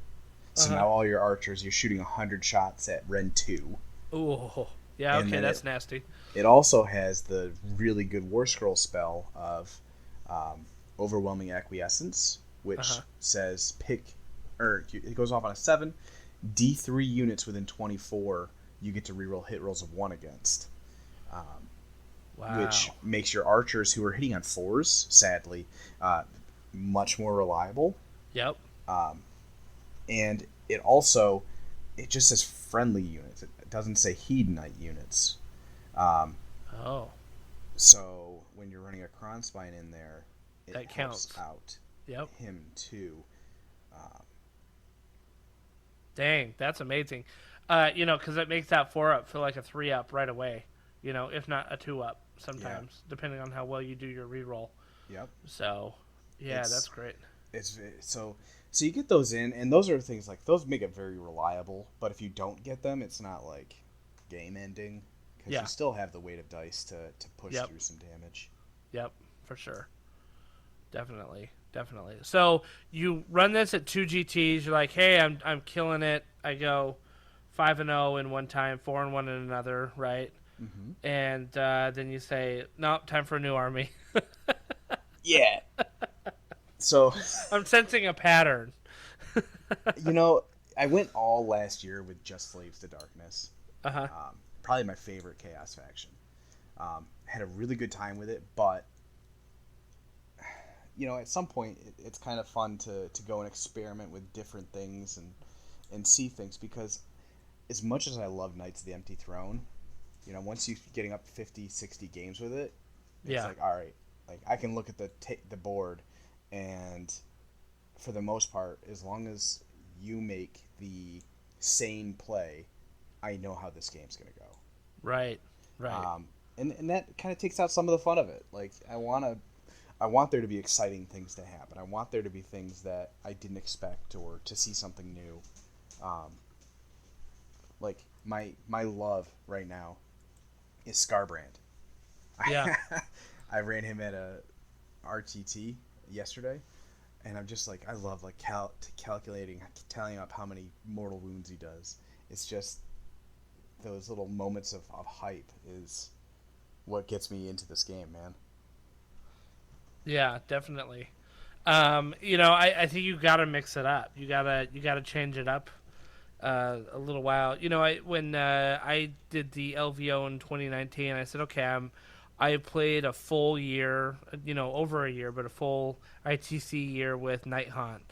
So now all your archers, you're shooting 100 shots at Ren 2.
Ooh, yeah.
And
Okay,
then
that's nasty.
It also has the really good War Scroll spell of Overwhelming Acquiescence, which says it goes off on a 7. D3 units within 24, you get to reroll hit rolls of 1 against.
Wow.
Which makes your archers who are hitting on 4s, sadly, much more reliable.
Yep.
And it just says friendly units. It doesn't say Hedonite units.
Oh.
So when you're running a Kronspine in there, it
That
helps
counts.
out
Yep.
him too.
Dang, that's amazing. Because it makes that 4-up feel like a 3-up right away. If not a 2-up sometimes, depending on how well you do your reroll.
Yep.
So, yeah, that's great.
So you get those in, and those are things like those make it very reliable. But if you don't get them, it's not like game ending because
Yeah.
you still have the weight of dice to push
Yep.
through some damage.
Yep, for sure. Definitely. So you run this at 2 GTs. You're like, hey, I'm killing it. I go 5-0 in one time, 4-1 in another, right?
Mm-hmm.
And then you say, nope, time for a new army.
Yeah. So
I'm sensing a pattern.
I went all last year with just Slaves to Darkness. Probably my favorite Chaos faction. Had a really good time with it, but at some point it's kind of fun to go and experiment with different things and see things because as much as I love Knights of the Empty Throne, you know, once you're getting up 50, 60 games with it, it's like, all right, like I can look at the board, and for the most part, as long as you make the sane play, I know how this game's gonna go.
Right.
And that kind of takes out some of the fun of it. Like I want there to be exciting things to happen. I want there to be things that I didn't expect, or to see something new. Like my love right now is Scarbrand.
Yeah.
I ran him at a RTT yesterday, and I'm just like, I love like calculating, tallying up how many mortal wounds he does. It's just those little moments of hype is what gets me into this game, man.
Yeah, definitely. You know, I think you got to mix it up. You gotta change it up a little while. You know, when I did the LVO in 2019, I said, okay, I played a full year, you know, over a year, but a full ITC year with Night Haunt,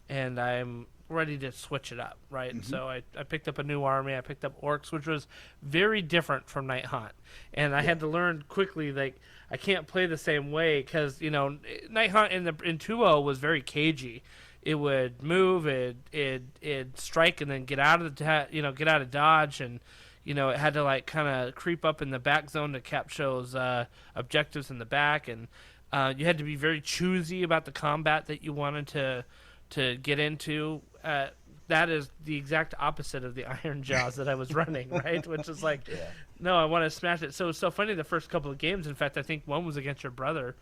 and I'm ready to switch it up, right?
Mm-hmm.
So I picked up a new army. I picked up Orcs, which was very different from Night Haunt, and I had to learn quickly, like, I can't play the same way because, you know, Night Haunt in 2.0 was very cagey. It would move, it'd strike, and then get out of get out of dodge, and you know, it had to like kind of creep up in the back zone to capture those objectives in the back, and you had to be very choosy about the combat that you wanted to get into. That is the exact opposite of the Iron Jaws that I was running, right? Which is like, no, I want to smash it. So it's so funny the first couple of games. In fact, I think one was against your brother.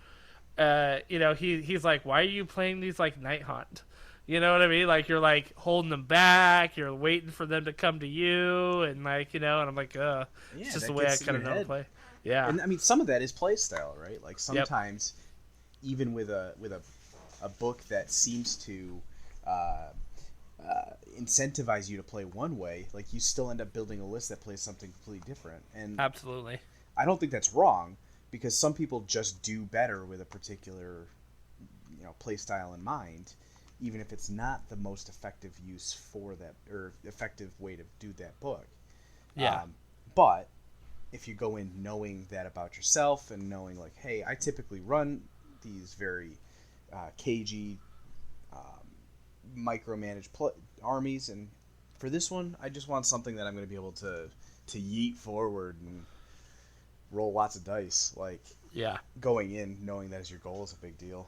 You know, he's like, why are you playing these like Night Haunt? You know what I mean? Like, you're like holding them back, you're waiting for them to come to you, and like, you know, and I'm like, it's just the way I kind of know to play. Yeah.
And I mean, some of that is play style, right? Like sometimes, even with a book that seems to incentivize you to play one way, like you still end up building a list that plays something completely different. And
absolutely,
I don't think that's wrong, because some people just do better with a particular, you know, play style in mind, even if it's not the most effective use for that, or effective way to do that book.
Yeah.
But if you go in knowing that about yourself, and knowing like, hey, I typically run these very cagey, micromanaged armies, and for this one, I just want something that I'm going to be able to yeet forward and roll lots of dice. Like, going in knowing that is your goal is a big deal.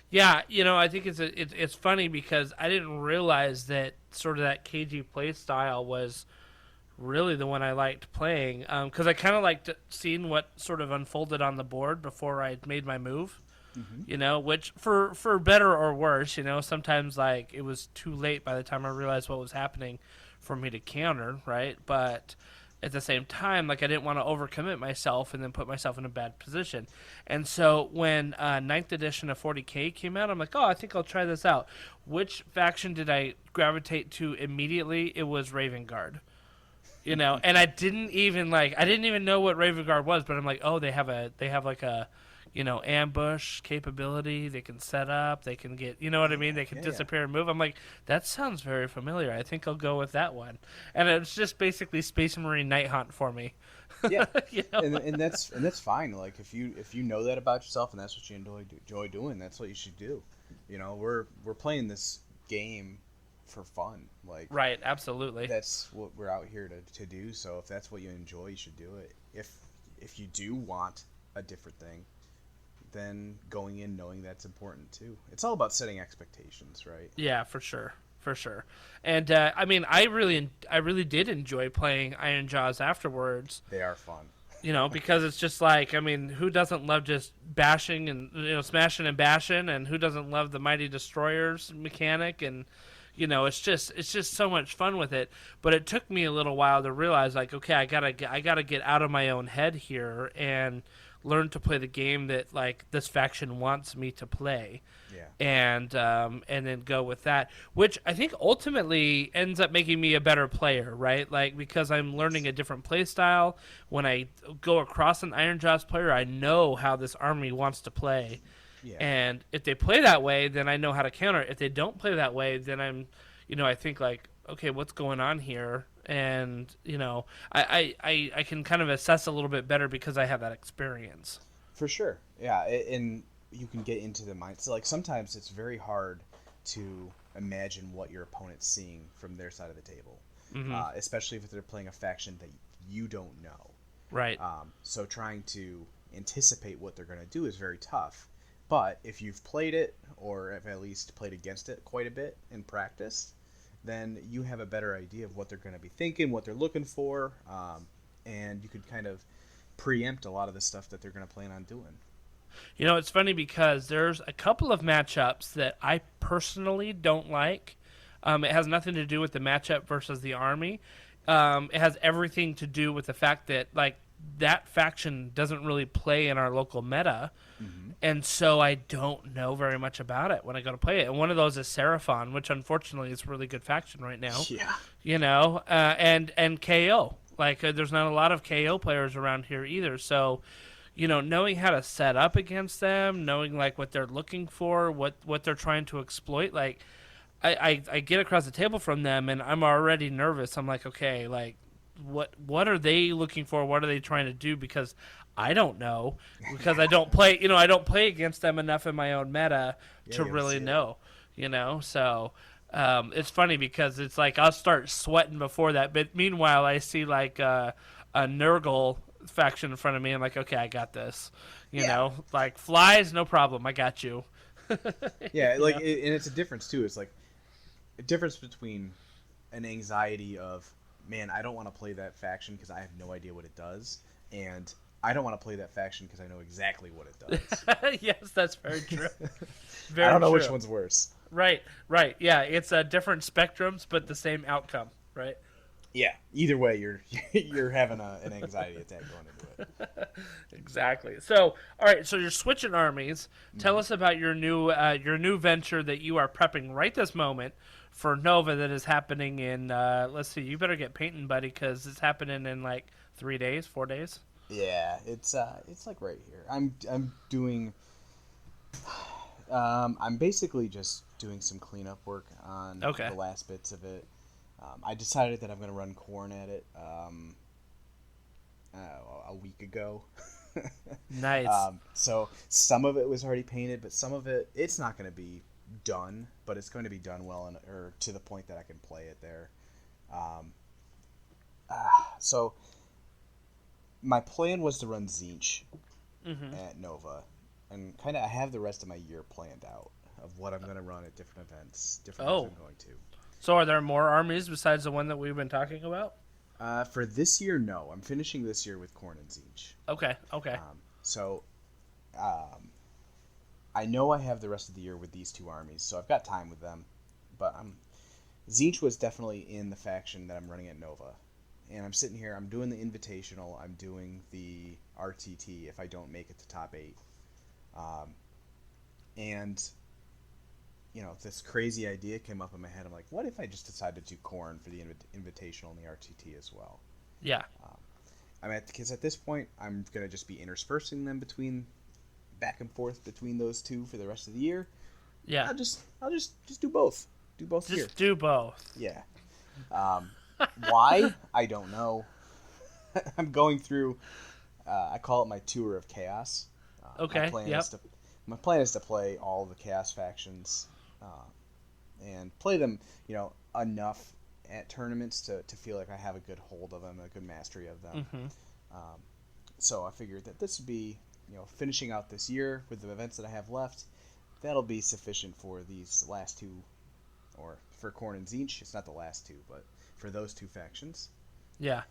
Yeah, you know, I think it's funny because I didn't realize that sort of that cagey play style was really the one I liked playing, because I kind of liked seeing what sort of unfolded on the board before I made my move. Mm-hmm. You know, which for better or worse, you know, sometimes like it was too late by the time I realized what was happening for me to counter, right? But at the same time, like I didn't want to overcommit myself and then put myself in a bad position. And so when 9th edition of 40K came out, I'm like, oh, I think I'll try this out. Which faction did I gravitate to immediately? It was Raven Guard. You know, and I didn't even know what Raven Guard was, but I'm like, oh, they have like a, you know, ambush capability. They can set up. They can get, you know what I mean? They can disappear and move. I'm like, that sounds very familiar. I think I'll go with that one. And it's just basically Space Marine Night Haunt for me.
Yeah,
you know?
and that's fine. Like if you know that about yourself and that's what you enjoy doing, that's what you should do. You know, we're playing this game for fun. Like,
right, absolutely.
That's what we're out here to do. So if that's what you enjoy, you should do it. If you do want a different thing, then going in knowing that's important too. It's all about setting expectations, right?
Yeah, for sure. And I mean, I really did enjoy playing Iron Jaws afterwards.
They are fun.
You know, because it's just like, I mean, who doesn't love just bashing and, you know, smashing and bashing, and who doesn't love the Mighty Destroyers mechanic? And, you know, it's just so much fun with it. But it took me a little while to realize, like, okay, I gotta get out of my own head here and learn to play the game that like this faction wants me to play. And then go with that, which I think ultimately ends up making me a better player, right? Like, because I'm learning a different play style. When I go across an Iron Jaws player, I know how this army wants to play. And if they play that way, then I know how to counter. If they don't play that way, then I'm, you know, I think like, okay, what's going on here? and I can kind of assess a little bit better because I have that experience.
For sure, yeah, and you can get into the mind. So like sometimes it's very hard to imagine what your opponent's seeing from their side of the table, especially if they're playing a faction that you don't know.
Right.
So trying to anticipate what they're going to do is very tough. But if you've played it, or have at least played against it quite a bit in practice, then you have a better idea of what they're going to be thinking, what they're looking for, and you could kind of preempt a lot of the stuff that they're going to plan on doing.
It's funny because there's a couple of matchups that I personally don't like. It has nothing to do with the matchup versus the army. It has everything to do with the fact that that faction doesn't really play in our local meta, and so I don't know very much about it when I go to play it. And one of those is Seraphon, which unfortunately is a really good faction right now.
Yeah.
And KO. There's not a lot of KO players around here either, so knowing how to set up against them, knowing what they're looking for, what they're trying to exploit, I get across the table from them and I'm already nervous. I'm like, okay, what are they looking for? What are they trying to do? Because I don't know, because I don't play, I don't play against them enough in my own meta to really know, so it's funny because it's I'll start sweating before that, but meanwhile I see a Nurgle faction in front of me. I'm like, okay, I got this, you know, flies, no problem. I got you.
Yeah. And it's a difference too. It's a difference between an anxiety of, man, I don't want to play that faction because I have no idea what it does, and I don't want to play that faction because I know exactly what it does.
Yes, that's very true.
I don't know which one's worse.
Right. Yeah, it's different spectrums, but the same outcome, right?
Yeah. Either way, you're having an anxiety attack going into it.
Exactly. So, all right. So you're switching armies. Tell us about your new venture that you are prepping right this moment for Nova that is happening in. Let's see. You better get painting, buddy, because it's happening in 3 days, 4 days.
Yeah, it's right here. I'm doing. I'm basically just doing some cleanup work on the last bits of it. I decided that I'm going to run corn at it a week ago.
Nice.
So some of it was already painted, but some of it's not going to be done, but it's going to be done well or to the point that I can play it there. So my plan was to run Tzeentch at Nova, and kind of I have the rest of my year planned out of what I'm going to run at different events, I'm going to.
So are there more armies besides the one that we've been talking about?
For this year, no. I'm finishing this year with Khorne and Tzeentch.
Okay.
I know I have the rest of the year with these two armies, so I've got time with them. But Tzeentch was definitely in the faction that I'm running at Nova. And I'm sitting here, I'm doing the Invitational, I'm doing the RTT if I don't make it to top 8. And, this crazy idea came up in my head. I'm like, what if I just decided to do Khorne for the Invitational and the RTT as well?
Yeah.
Because at this point, I'm going to just be interspersing them back and forth between those two for the rest of the year.
Yeah.
I'll just do both. Do both here.
Just do both.
Yeah. Why? I don't know. I'm going through, I call it my tour of chaos.
Okay,
My plan is to play all the chaos factions and play them, enough at tournaments to feel like I have a good hold of them, a good mastery of them. So I figured that this would be, finishing out this year with the events that I have left, that'll be sufficient for these last two, or for Khorne and Tzeentch. It's not the last two, but for those two factions.
Yeah.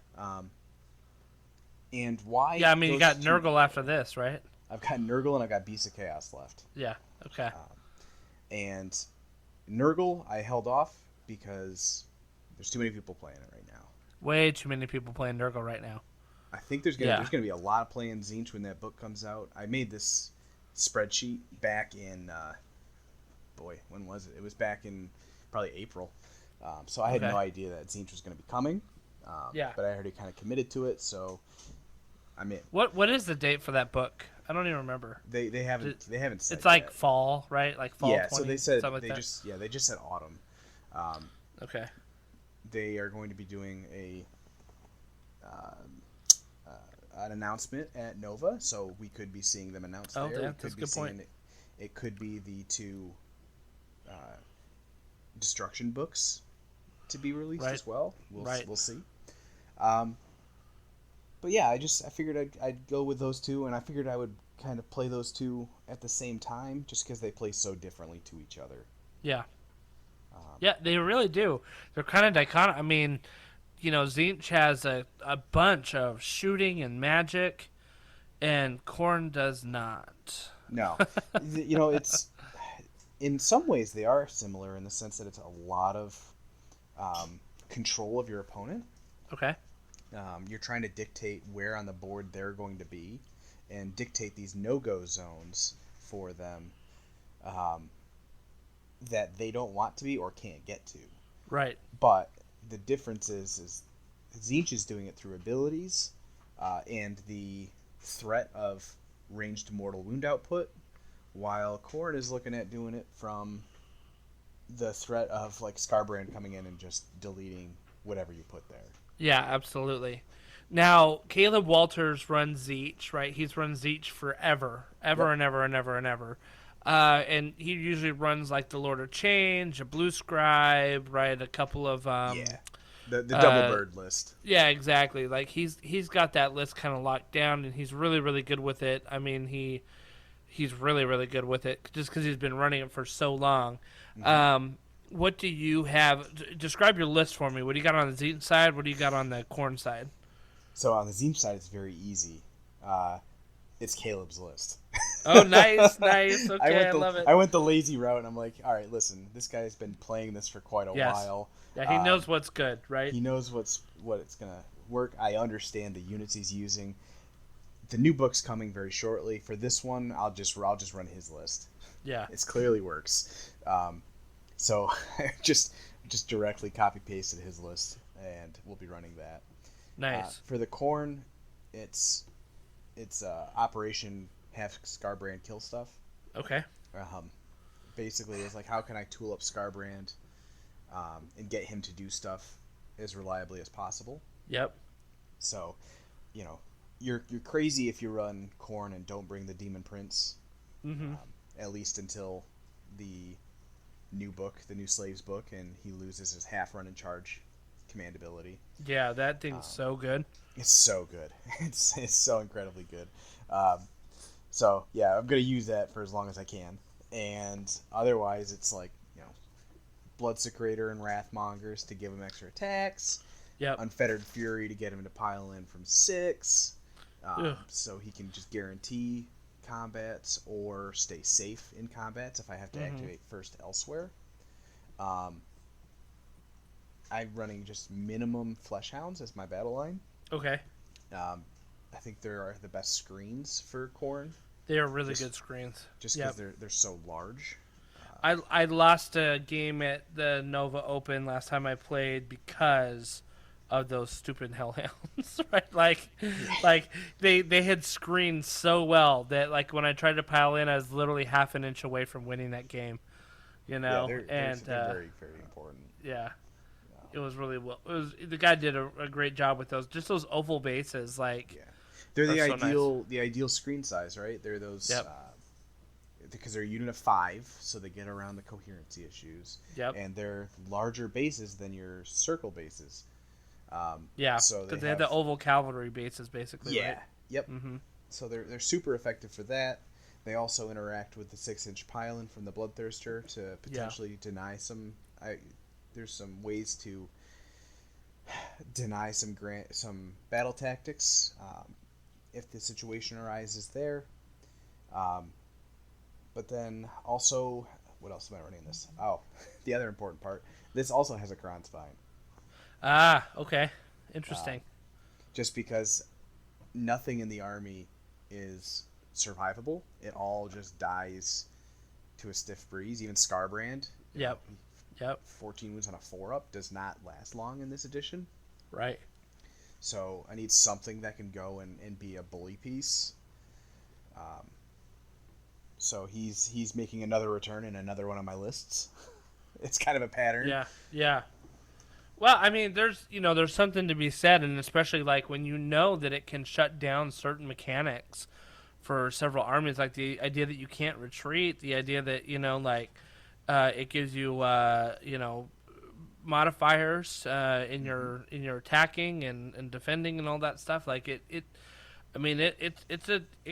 And why?
Yeah, you got Nurgle after this, right?
I've got Nurgle and I've got Beast of Chaos left.
Yeah. Okay.
And Nurgle, I held off because there's too many people playing it right now.
Way too many people playing Nurgle right now.
I think there's gonna be a lot of playing Tzeentch when that book comes out. I made this spreadsheet back in, when was it? It was back in probably April. So I had no idea that Tzeentch was going to be coming. But I already kind of committed to it, so I'm in.
What is the date for that book? I don't even remember.
They haven't said.
It's like
yet.
Fall, right? Like fall.
Yeah.
20,
so they said
like
they
that?
just said autumn.
Okay.
they are going to be doing an announcement at Nova, so we could be seeing them announced there.
That's a good point.
It could be the 2 Destruction books to be released as well. We'll see. But yeah, I figured I'd go with those 2, and I figured I would kind of play those 2 at the same time, just because they play so differently to each other.
Yeah. Yeah, they really do. They're kind of dichotomous. I mean, Tzeentch has a bunch of shooting and magic, and Khorne does not.
No. It's... In some ways, they are similar in the sense that it's a lot of control of your opponent.
Okay.
You're trying to dictate where on the board they're going to be and dictate these no-go zones for them that they don't want to be or can't get to.
Right.
But the difference is Tzeentch is doing it through abilities and the threat of ranged mortal wound output, while Khorne is looking at doing it from the threat of like Skarbrand coming in and just deleting whatever you put there.
Yeah, absolutely. Now, Caleb Walters runs Tzeentch, right? He's run Tzeentch forever, and ever and ever and ever. And he usually runs like the Lord of Change, a Blue Scribe, right? A couple of
the double bird list.
Yeah, exactly. Like he's got that list kind of locked down, and he's really really good with it. I mean, he's really really good with it just because he's been running it for so long. Mm-hmm. What do you have? Describe your list for me. What do you got on the Tzeentch side? What do you got on the Khorne side?
So on the Tzeentch side, it's very easy. It's Caleb's list.
Oh, nice. Okay, I love it.
I went the lazy route, and I'm like, all right, listen, this guy's been playing this for quite a while.
Yeah, he knows what's good, right?
He knows what it's gonna work. I understand the units he's using. The new book's coming very shortly. For this one, I'll just run his list.
Yeah,
it clearly works. So I just directly copy pasted his list, and we'll be running that.
Nice.
For the Khorne, it's Operation Have Skarbrand Kill Stuff.
Okay.
Basically, it's like, how can I tool up Skarbrand and get him to do stuff as reliably as possible?
Yep.
So, you're crazy if you run Khorne and don't bring the Demon Prince. Mm-hmm. At least until the new book, the new Slaves book, and he loses his half run and charge command ability.
Yeah, that thing's so good.
It's so good. It's so incredibly good. So yeah, I'm gonna use that for as long as I can. And otherwise, it's like Blood Secretor and Wrathmongers to give him extra attacks.
Yep.
Unfettered Fury to get him to pile in from 6, so he can just guarantee combats or stay safe in combats if I have to activate first elsewhere. I'm running just minimum Fleshhounds as my battle line.
Okay.
I think they're the best screens for Khorne.
They are really good screens.
Just because they're so large.
I lost a game at the Nova Open last time I played because of those stupid Hellhounds, right? Like they had screened so well that like when I tried to pile in, I was literally half an inch away from winning that game.
Yeah, they're very very important.
Yeah. It was really well. The guy did a great job with those. Just those oval bases, like
they're the ideal screen size, right? They're those because they're a unit of 5, so they get around the coherency issues. Yep. And they're larger bases than your circle bases.
So because they have the oval cavalry bases, basically.
Yeah.
Right?
Yep. Mm-hmm. So they're super effective for that. They also interact with the 6-inch pile-in from the Bloodthirster to potentially deny some. There's some ways to deny some battle tactics if the situation arises there. But then also, what else am I running in this? Oh, the other important part. This also has a Kron Spine.
Ah, okay. Interesting.
Just because nothing in the army is survivable. It all just dies to a stiff breeze. Even Skarbrand.
Yep.
14 wounds on a 4-up does not last long in this edition.
Right.
So I need something that can go and be a bully piece. So he's making another return in another one of my lists. It's kind of a pattern.
Yeah. Well, I mean, there's something to be said, and especially like when you know that it can shut down certain mechanics for several armies, like the idea that you can't retreat, the idea that it gives you modifiers in your attacking and defending and all that stuff. Like it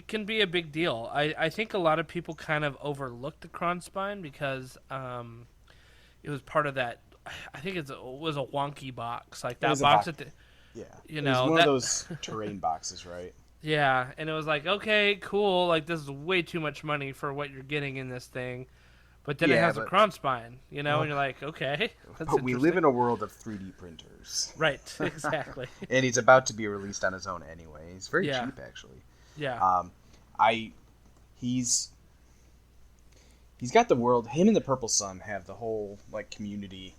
can be a big deal. I think a lot of people kind of overlooked the Kronspine because it was part of that. I think it was a wonky box, like that box at the.
Yeah,
You
it
know,
was one
that-
of those terrain boxes, right?
Yeah, and it was like, okay, cool. Like this is way too much money for what you're getting in this thing, but then it
Yeah,
has a Kronspine, and you're like, okay, that's
But we live in
interesting.
a world of 3D printers,
Right, exactly.
and he's about to be released on his own anyway. He's very
Yeah.
cheap, actually.
Yeah,
He's got the world. Him and the Purple Sun have the whole like community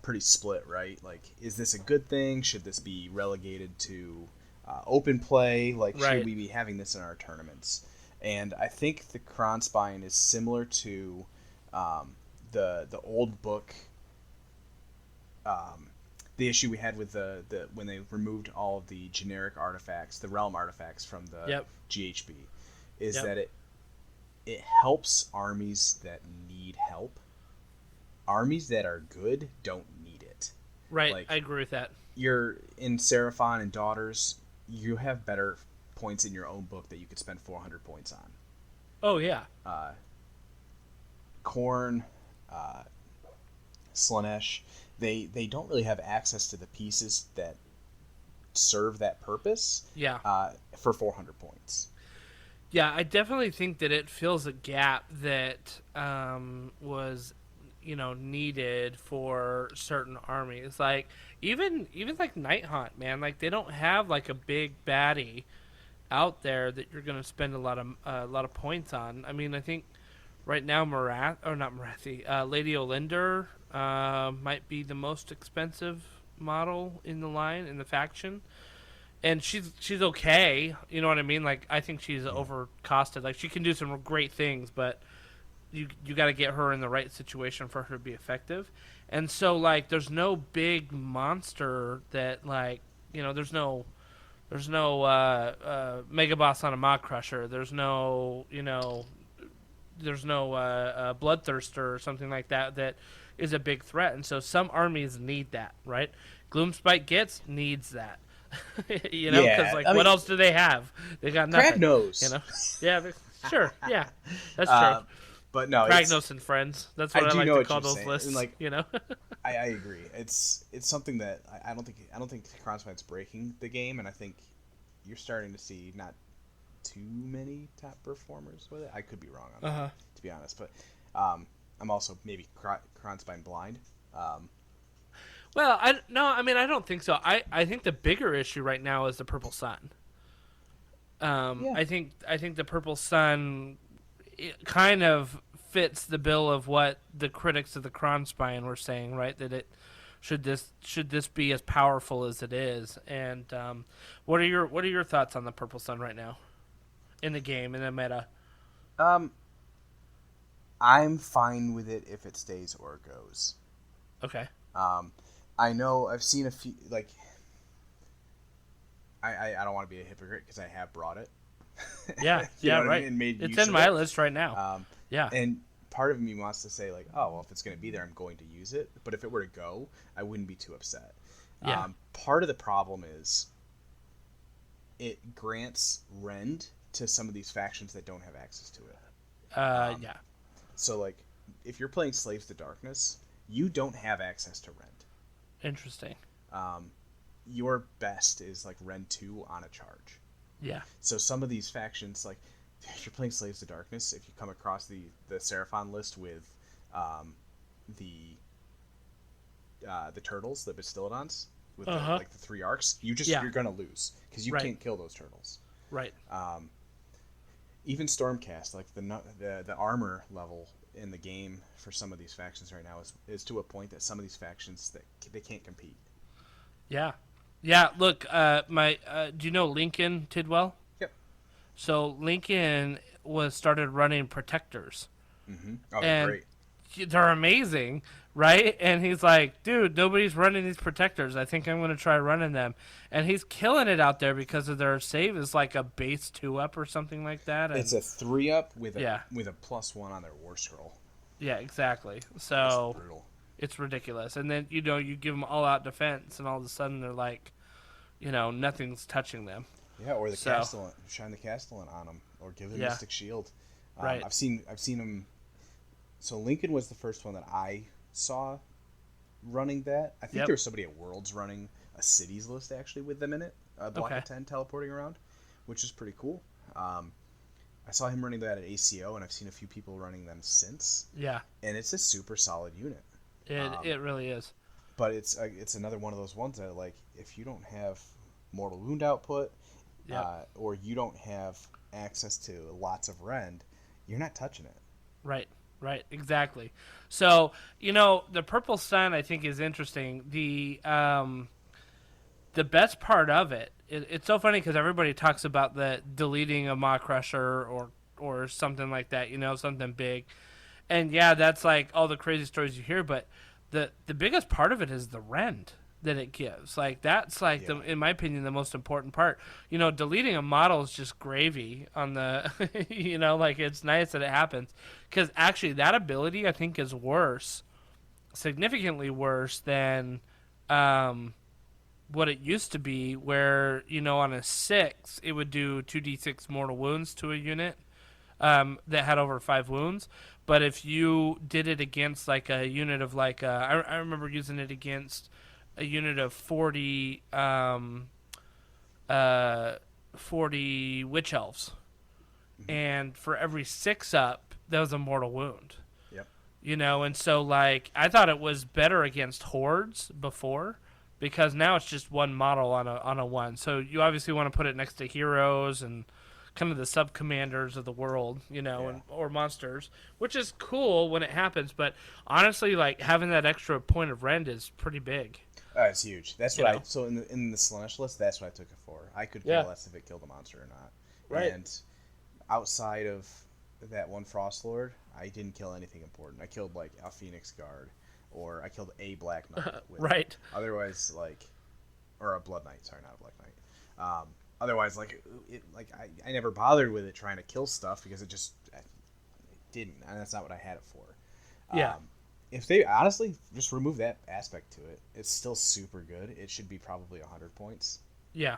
pretty split, right? Like, is this a good thing? Should this be relegated to open play? Like,
Right.
should we be having this in our tournaments? And I think the Kronspine is similar to the old book. The issue we had with the when they removed all of the generic artifacts, the realm artifacts from the
Yep.
GHB, is
Yep.
that it helps armies that need help. Armies that are good don't need it.
right.
like-
I agree with that.
You're in Seraphon and Daughters, you have better points in your own book that you could spend 400 points on.
Oh yeah,
Korn, Slaanesh, they don't really have access to the pieces that serve that purpose
yeah.
for 400 points.
Yeah, I definitely think that it fills a gap that was, needed for certain armies. Like even like Nighthaunt, man. Like they don't have like a big baddie out there that you're going to spend a lot of points on. I mean, I think right now Lady Olinder might be the most expensive model in the line in the faction. And she's okay, you know what I mean? Like I think she's overcosted. Like she can do some great things, but you got to get her in the right situation for her to be effective. And so like there's no big monster that there's no mega boss on a Maw Crusher. There's no Bloodthirster or something like that is a big threat. And so some armies need that, right? Gloomspite needs that. Because what else do they have? They got nothing.
Kragnos.
Yeah, sure, yeah, that's true.
But no,
Kragnos and friends. That's what I
do
like
know
to
what
call
you're
those
saying.
lists.
And, I agree. It's something that I don't think Kronspine's breaking the game, and I think you're starting to see not too many top performers with it. I could be wrong on that, to be honest, but I'm also maybe Kronspine blind.
Well, I don't think so. I think the bigger issue right now is the Purple Sun. I think the Purple Sun kind of fits the bill of what the critics of the Kronspine were saying, right? That it should this be as powerful as it is. And what are your thoughts on the Purple Sun right now in the game, in the meta?
I'm fine with it if it stays or it goes.
Okay.
I know I've seen a few, like, I don't want to be a hypocrite because I have brought it.
Yeah,
You know what I
right.
mean? And made
It's
use
in
of
my
it.
list right now. Yeah.
And part of me wants to say, like, oh, well, if it's going to be there, I'm going to use it. But if it were to go, I wouldn't be too upset.
Yeah.
Part of the problem is it grants rend to some of these factions that don't have access to it.
Yeah.
So, like, if you're playing Slaves to Darkness, you don't have access to rend.
Interesting.
Your best is, like, rend 2 on a charge.
Yeah.
So some of these factions, like, if you're playing Slaves to Darkness, if you come across the Seraphon list with the turtles, the Bastillodons, with like the 3 arcs, you're gonna lose because you can't kill those turtles.
Right.
Even Stormcast, like the armor level in the game for some of these factions right now is to a point that some of these factions that they can't compete.
Yeah. Yeah, look, do you know Lincoln Tidwell?
Yep.
So Lincoln started running protectors.
Mm-hmm. Oh,
and
great.
they're amazing, right? And he's like, dude, nobody's running these protectors. I think I'm going to try running them. And he's killing it out there because of their save is like a base 2-up or something like that. And
It's a 3-up with a
Yeah.
with a +1 on their war scroll.
yeah, exactly.
It's
So
brutal.
it's ridiculous. And then, you give them all out defense, and all of a sudden they're like, nothing's touching them.
Yeah, or the
So-
Castellan, shine the Castellan on them, or give them
Yeah.
Mystic Shield.
Right.
I've seen them. So Lincoln was the first one that I saw running that. I think
Yep.
there was somebody at Worlds running a cities list actually with them in it, a block
Okay.
of 10 teleporting around, which is pretty cool. I saw him running that at ACO, and I've seen a few people running them since,
Yeah,
and it's a super solid unit.
it really is.
But it's another one of those ones that, like, if you don't have mortal wound output,
Yep.
or you don't have access to lots of rend, you're not touching it.
Right, exactly. So, the purple sun I think is interesting. The best part of it's so funny because everybody talks about the deleting a Maw Crusher or something like that, something big. And yeah, that's like all the crazy stories you hear, but the biggest part of it is the rend that it gives. Like that's like in my opinion the most important part. Deleting a model is just gravy on the like it's nice that it happens, because actually that ability I think is worse, significantly worse than what it used to be, where on a 6 it would do 2d6 mortal wounds to a unit that had over 5 wounds. But if you did it against like a unit of like I remember using it against a unit of 40 40 witch elves, and for every 6 up that was a mortal wound.
Yep.
And so like I thought it was better against hordes before, because now it's just one model on a 1. So you obviously want to put it next to heroes and kind of the sub commanders of the world, or monsters, which is cool when it happens. But honestly, like having that extra point of rend is pretty big.
It's huge. That's what so in the Slaanesh list, that's what I took it for. I could care less if it killed a monster or not.
Right.
And outside of that one Frost Lord, I didn't kill anything important. I killed like a Phoenix Guard, or I killed a Black Knight. With
Right.
It. Otherwise, or a Blood Knight. Sorry, not a Black Knight. Otherwise, I never bothered with it trying to kill stuff because it didn't, and that's not what I had it for.
Yeah.
If they honestly just remove that aspect to it, it's still super good. It should be probably 100 points.
Yeah.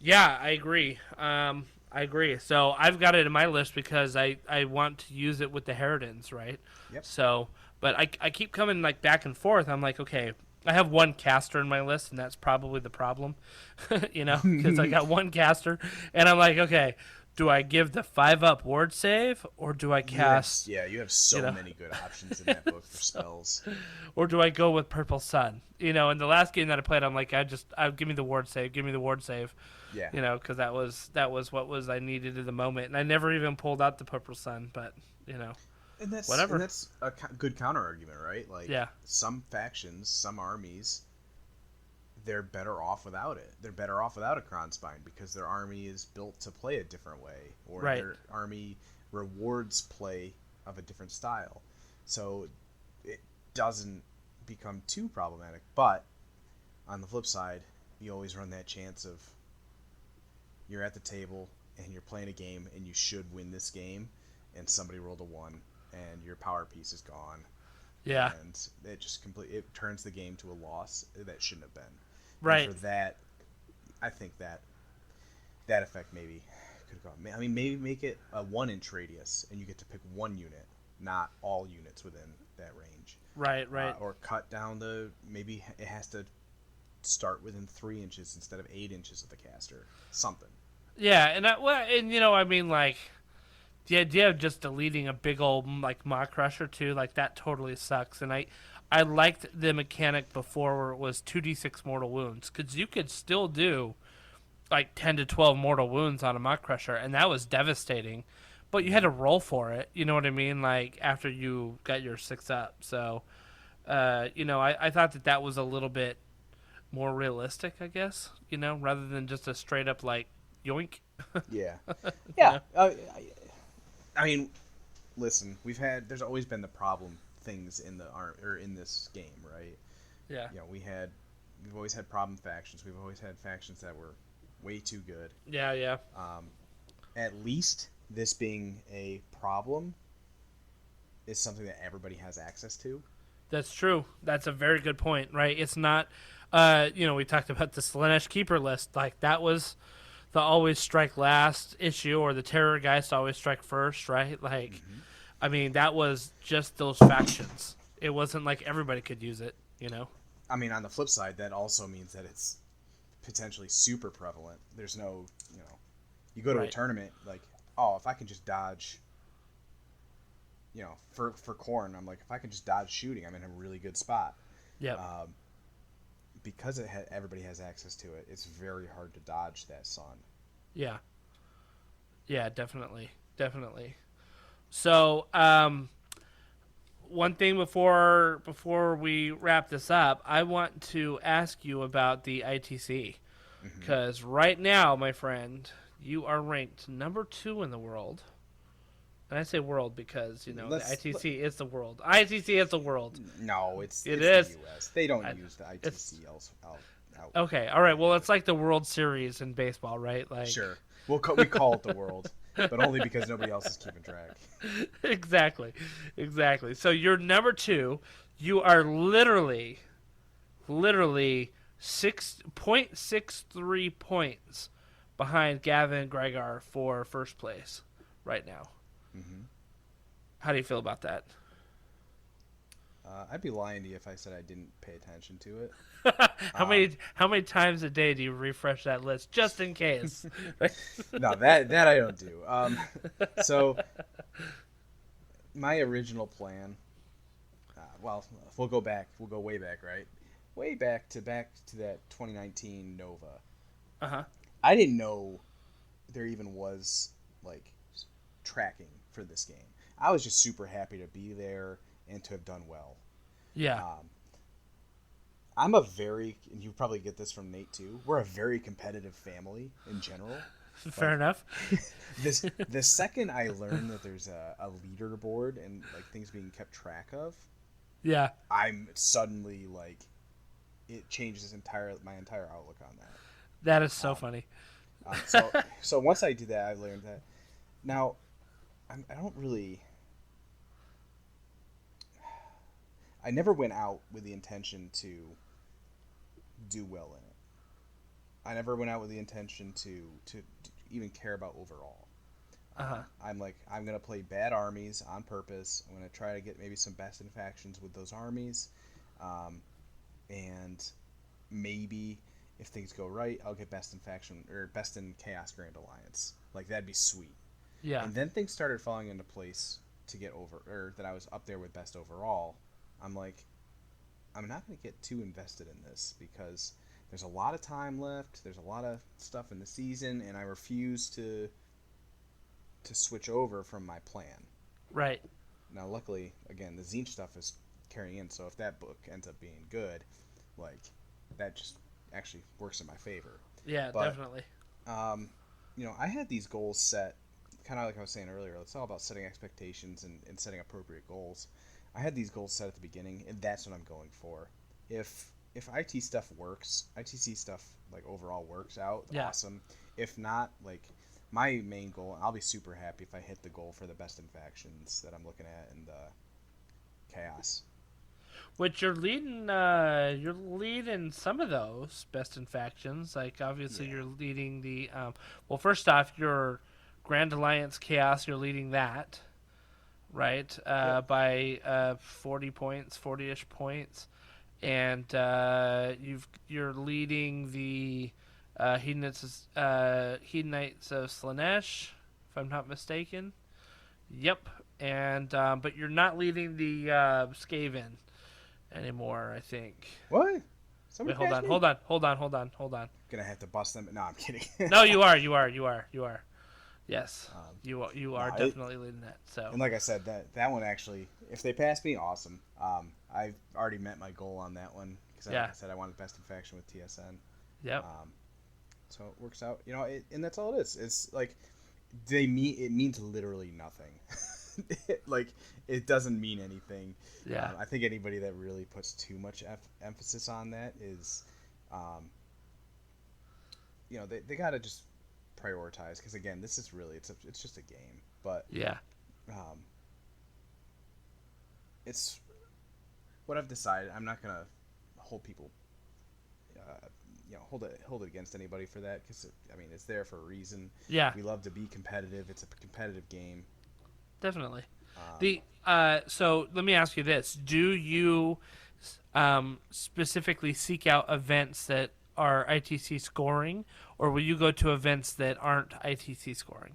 Yeah, I agree. I agree. So I've got it in my list because I want to use it with the Herodins, right?
Yep.
So, but I keep coming like back and forth. I'm like, okay, I have one caster in my list, and that's probably the problem, because I got one caster, and I'm like, okay, do I give the 5-up ward save, or do I cast?
You have so many good options in that book for spells.
Or do I go with Purple Sun? In the last game that I played, I'm like, give me the ward save,
Yeah.
because that was what I needed at the moment, and I never even pulled out the Purple Sun, but
And that's
whatever.
And that's a good counter argument, right? Like,
Yeah.
some factions, some armies, they're better off without it. They're better off without a Kronspine because their army is built to play a different way, or
Right.
their army rewards play of a different style. So it doesn't become too problematic. But on the flip side, you always run that chance of you're at the table and you're playing a game and you should win this game, and somebody rolled a 1 and your power piece is gone.
Yeah.
And it just it turns the game to a loss that shouldn't have been.
Right.
And for that, I think that effect maybe could go. I mean, maybe make it a 1-inch radius, and you get to pick one unit, not all units within that range.
Right.
Or cut down maybe it has to start within 3 inches instead of 8 inches of the caster. Something.
Yeah, and I mean, like, the idea of just deleting a big old like Maw Crusher too, like that totally sucks. And I liked the mechanic before where it was 2d6 mortal wounds, because you could still do like 10 to 12 mortal wounds on a Maw Crusher, and that was devastating. But you had to roll for it, you know what I mean? Like after you got your 6 up. So, I thought that was a little bit more realistic, I guess. Rather than just a straight up like yoink.
Yeah. Yeah. I mean, listen, there's always been the problem things in in this game, right?
Yeah.
You know, we've always had problem factions. We've always had factions that were way too good.
Yeah, yeah.
At least this being a problem is something that everybody has access to.
That's true. That's a very good point, right? It's not, we talked about the Slaanesh Keeper list. Like, that was the always strike last issue, or the Terror Geist always strike first, right? Like, I mean, that was just those factions. It wasn't like everybody could use it, you know?
I mean, on the flip side, that also means that it's potentially super prevalent. There's no, you go to a tournament, like, oh, if I can just dodge, for corn, I'm like, if I can just dodge shooting, I'm in a really good spot.
Yeah.
Because everybody has access to it, it's very hard to dodge that sun.
Yeah. Yeah, definitely. Definitely. So, one thing before we wrap this up, I want to ask you about the ITC. Because right now, my friend, you are ranked number 2 in the world. And I say world because, the ITC is the world. ITC is the world.
No, it's
is.
the U.S. They don't use the ITC out.
Okay, all right. Well, it's like the World Series in baseball, right? Like,
sure. We call it the world, but only because nobody else is keeping track.
Exactly. So you're number 2. You are literally 6.63 points behind Gavin and Gregor for first place right now. How do you feel about that?
I'd be lying to you if I said I didn't pay attention to it.
How many times a day do you refresh that list just in case?
No, that I don't do. So my original plan. We'll go back. We'll go way back, right? Way back to that 2019 Nova. I didn't know there even was like tracking for this game. I was just super happy to be there and to have done well.
Yeah.
I'm and you probably get this from Nate too, we're a very competitive family in general.
Fair enough.
The second I learned that there's a leaderboard and like things being kept track of,
yeah,
I'm suddenly like, it changes my entire outlook on that.
That is so funny.
So once I did that, I learned that. Now, I don't really. I never went out with the intention to do well in it. I never went out with the intention to even care about overall. I'm like, I'm going to play bad armies on purpose. I'm going to try to get maybe some best in factions with those armies. And maybe if things go right, I'll get best in faction or best in Chaos Grand Alliance. Like, that'd be sweet.
Yeah.
And then things started falling into place to get over, or that I was up there with best overall. I'm like, I'm not going to get too invested in this because there's a lot of time left. There's a lot of stuff in the season, and I refuse to switch over from my plan.
Right.
Now, luckily, again, the Zinch stuff is carrying in, so if that book ends up being good, like, that just actually works in my favor.
Yeah,
but,
definitely.
I had these goals set, kind of like I was saying earlier. It's all about setting expectations and setting appropriate goals. I had these goals set at the beginning, and that's what I'm going for. If IT stuff works, ITC stuff, like, overall works out, awesome. If not, like, my main goal, and I'll be super happy if I hit the goal for the best in factions that I'm looking at in the Chaos.
Which you're leading some of those best in factions. Like, obviously, you're leading the well, first off, your Grand Alliance Chaos, you're leading that, right? By 40-ish points, and you're leading the Hedonites of Slaanesh, if I'm not mistaken. Yep, and but you're not leading the Skaven anymore, I think.
What?
Wait, hold on.
Gonna have to bust them. No, I'm kidding.
No, you are. Yes, you are definitely leading that. So,
and like I said, that one actually, if they pass me, awesome. I've already met my goal on that one because like I said I wanted best in faction with TSN.
Yep.
So it works out, and that's all it is. It's like it means literally nothing. like it doesn't mean anything.
Yeah.
I think anybody that really puts too much emphasis on that is, they gotta just prioritize, because again, this is really it's just a game, but
Yeah.
It's what I've decided. I'm not gonna hold people, hold it against anybody for that, because it's there for a reason.
Yeah.
We love to be competitive. It's a competitive game.
Definitely. So let me ask you this: do you specifically seek out events that are ITC scoring, or will you go to events that aren't ITC scoring?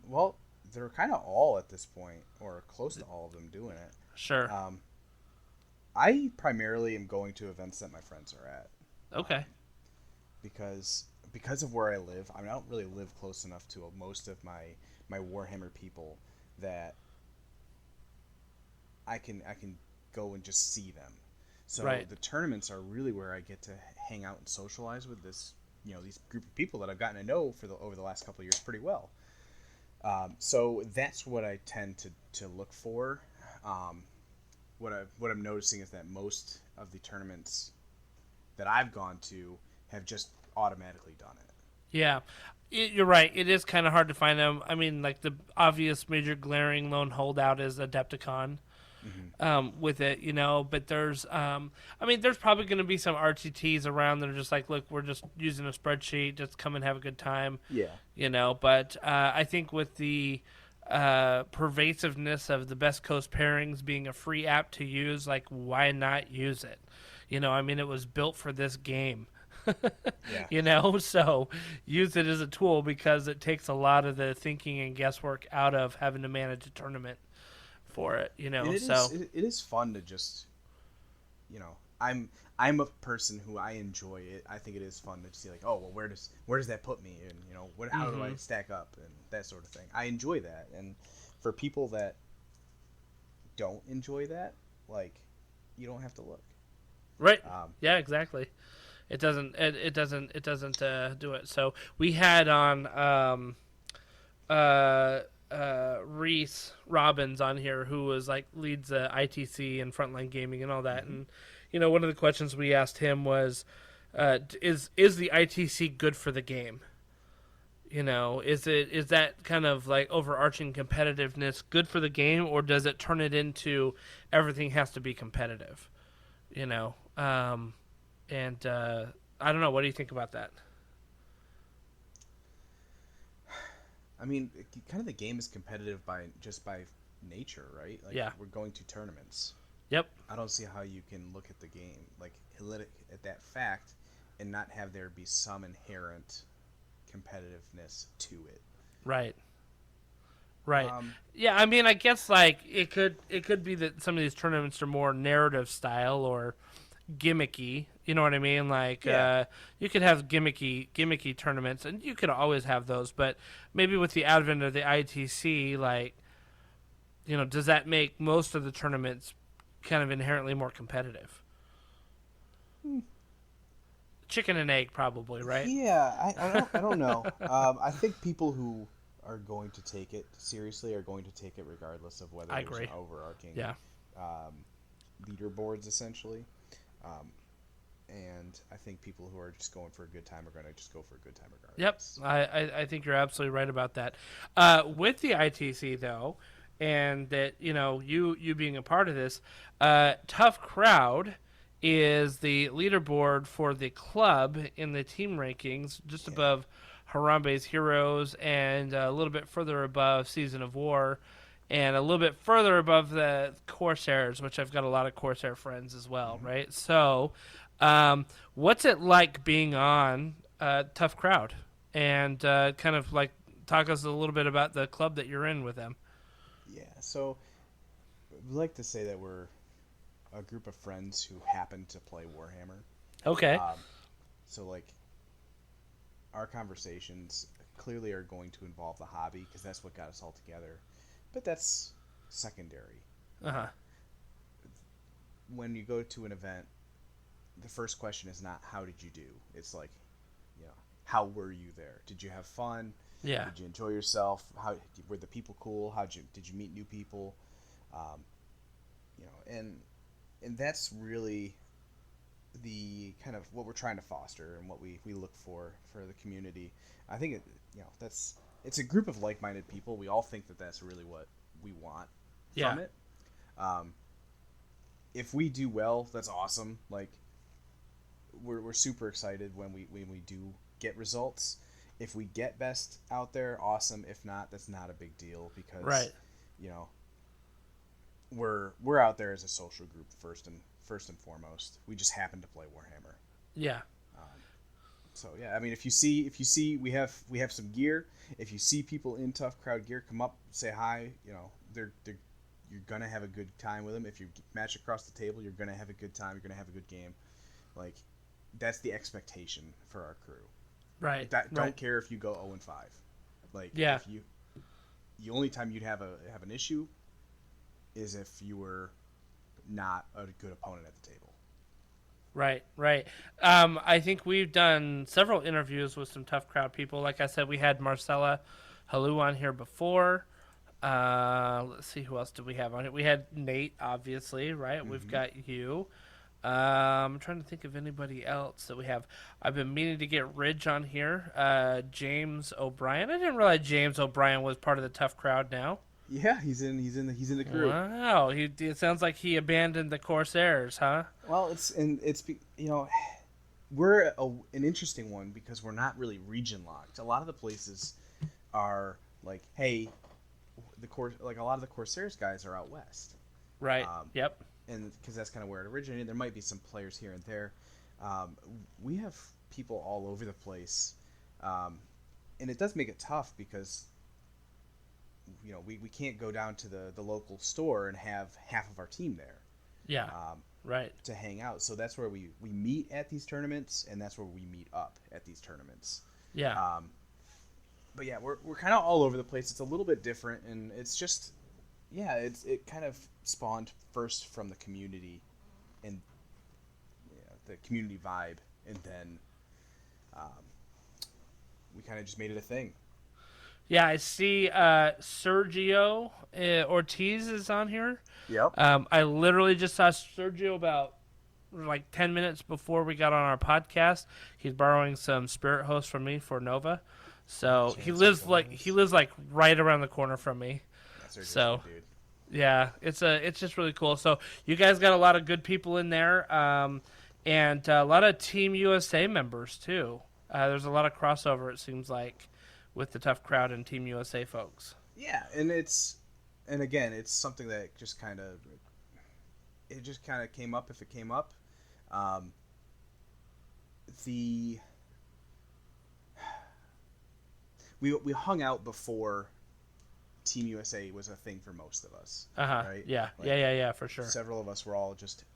Well, they're kind of all at this point, or close to all of them doing it.
Sure.
I primarily am going to events that my friends are at.
Okay.
Because of where I live, I don't really live close enough to most of my Warhammer people that I can go and just see them. So
Right.
the tournaments are really where I get to hang out and socialize with these group of people that I've gotten to know over the last couple of years pretty well. So that's what I tend to look for. What I'm noticing is that most of the tournaments that I've gone to have just automatically done it.
Yeah, you're right. It is kind of hard to find them. Like the obvious major glaring lone holdout is Adepticon. With it, but there's probably going to be some RTTs around that are just like, look, we're just using a spreadsheet, just come and have a good time.
Yeah.
But I think with the pervasiveness of the Best Coast pairings being a free app to use, like, why not use it? It was built for this game.
Yeah.
So use it as a tool, because it takes a lot of the thinking and guesswork out of having to manage a tournament for it,
It is fun to just, I'm a person who I enjoy it. I think it is fun to see, like, oh, well, where does that put me, and how do I stack up, and that sort of thing. I enjoy that, and for people that don't enjoy that, like, you don't have to look.
Right. Yeah, exactly. It doesn't do it. So we had on Reese Robbins on here, who was leads ITC and Frontline Gaming and all that. And one of the questions we asked him was, is the ITC good for the game? Is that kind of like overarching competitiveness good for the game, or does it turn it into everything has to be competitive? And I don't know. What do you think about that?
Kind of the game is competitive by nature, right? Like,
yeah.
We're going to tournaments.
Yep.
I don't see how you can look at the game, at that fact, and not have there be some inherent competitiveness to it.
Right. Yeah, I guess it could be that some of these tournaments are more narrative style or gimmicky. You know what I mean? You could have gimmicky tournaments, and you could always have those. But maybe with the advent of the ITC, does that make most of the tournaments kind of inherently more competitive? Chicken and egg, probably, right?
Yeah, I don't know. I think people who are going to take it seriously are going to take it regardless of whether there's an overarching leaderboards, essentially. And I think people who are just going for a good time are going to just go for a good time regardless.
Yep, I think you're absolutely right about that. With the ITC, though, and that, you being a part of this, Tough Crowd is the leaderboard for the club in the team rankings, just above Harambe's Heroes, and a little bit further above Season of War, and a little bit further above the Corsairs, which I've got a lot of Corsair friends as well, right? So, what's it like being on Tough Crowd? And kind of talk us a little bit about the club that you're in with them.
Yeah, so we like to say that we're a group of friends who happen to play Warhammer.
Okay.
So, our conversations clearly are going to involve the hobby, because that's what got us all together. But that's secondary.
Uh-huh.
When you go to an event, the first question is not, how did you do? It's how were you there? Did you have fun?
Yeah.
Did you enjoy yourself? How were the people cool? Did you meet new people? And that's really the kind of what we're trying to foster and what we look for the community. I think it's a group of like-minded people. We all think that that's really what we want from it. If we do well, that's awesome. Like we're super excited when we do get results. If we get best out there, awesome. If not, that's not a big deal because we're out there as a social group first and foremost. We just happen to play Warhammer.
Yeah.
So yeah, I mean, if you see, we have some gear. If you see people in Tough Crowd gear, come up, say hi. You're gonna have a good time with them. If you match across the table, you're gonna have a good time. You're gonna have a good game. Like, that's the expectation for our crew.
Right.
Don't care if you go 0-5. Like, if the only time you'd have an issue is if you were not a good opponent at the table.
Right. I think we've done several interviews with some Tough Crowd people. Like I said, we had Marcella Halou on here before. Let's see, who else did we have on it? We had Nate, obviously, right? Mm-hmm. We've got you. I'm trying to think of anybody else that we have. I've been meaning to get Ridge on here. James O'Brien. I didn't realize James O'Brien was part of the Tough Crowd now.
Yeah, he's in the crew.
Wow, it sounds like he abandoned the Corsairs, huh?
Well, we're an interesting one because we're not really region locked. A lot of the places are like, hey, a lot of the Corsairs guys are out west.
Right. Yep.
And because that's kind of where it originated. There might be some players here and there. We have people all over the place, and it does make it tough because we can't go down to the local store and have half of our team there.
Yeah. Right.
To hang out. So that's where we meet at these tournaments, and that's where we meet up at these tournaments.
Yeah.
But yeah, we're kind of all over the place. It's a little bit different, and it's just, it kind of spawned first from the community, and the community vibe, and then we kind of just made it a thing.
Yeah, I see Sergio Ortiz is on here.
Yep.
I literally just saw Sergio about 10 minutes before we got on our podcast. He's borrowing some Spirit Host from me for Nova. So he lives right around the corner from me. So
dude.
Yeah, it's just really cool. So you guys got a lot of good people in there, and a lot of Team USA members too. There's a lot of crossover, it seems like, with the Tough Crowd and Team USA folks. Yeah,
and again, it's something that just kind of came up if it came up. We hung out before Team USA was a thing for most of us. Right?
Yeah. Yeah, for sure.
Several of us were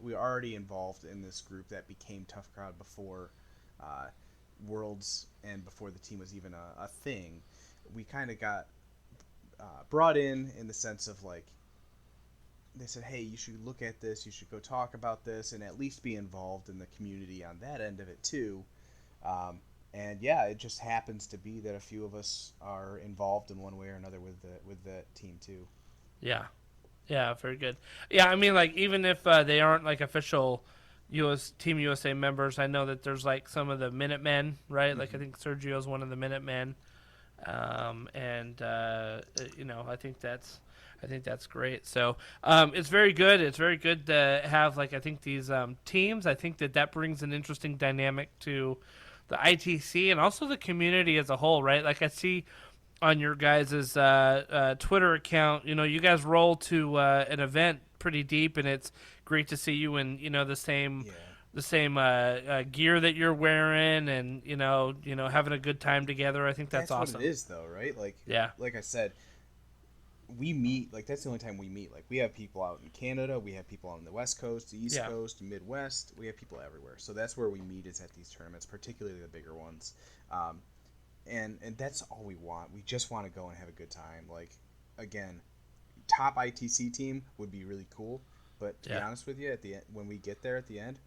we were already involved in this group that became Tough Crowd before Worlds and before the team was even a thing. We kind of got brought in the sense of they said, hey, you should look at this, you should go talk about this, and at least be involved in the community on that end of it too. And yeah, it just happens to be that a few of us are involved in one way or another with the team too. Yeah, very good. Yeah, I mean, even if they aren't official Team USA members, I know that there's some of the Minutemen, right? Mm-hmm. I think Sergio's one of the Minutemen, and I think that's great. So it's very good. It's very good to have I think these teams. I think that brings an interesting dynamic to the ITC and also the community as a whole, right? I see on your guys' Twitter account, you guys roll to an event pretty deep, and it's great to see you in the same gear that you're wearing, and having a good time together. I think that's awesome. What it is, though, right? Like I said, we meet, that's the only time we meet. We have people out in Canada, we have people on the West Coast, the East Coast, Midwest. We have people everywhere. So that's where we meet, is at these tournaments, particularly the bigger ones. And that's all we want. We just want to go and have a good time. Again, top ITC team would be really cool, but to be honest with you, at the end, when we get there at the end,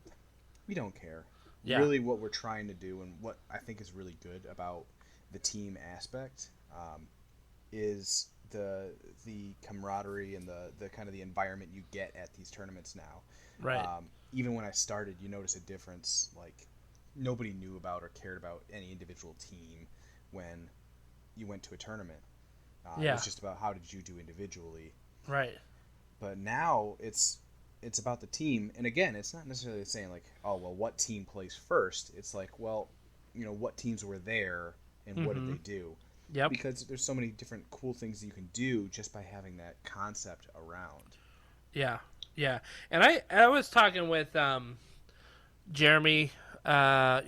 we don't care. Really, what we're trying to do, and what I think is really good about the team aspect, is the camaraderie and the kind of the environment you get at these tournaments now.
Right.
Even when I started, you notice a difference. Like, nobody knew about or cared about any individual team when you went to a tournament. It was just about how did you do individually.
Right.
But now it's about the team. And again, it's not necessarily saying like, oh, well, what team plays first? It's like, well, what teams were there and what did they do?
Yep.
Because there's so many different cool things that you can do just by having that concept around.
Yeah. Yeah. And I was talking with Jeremy. He at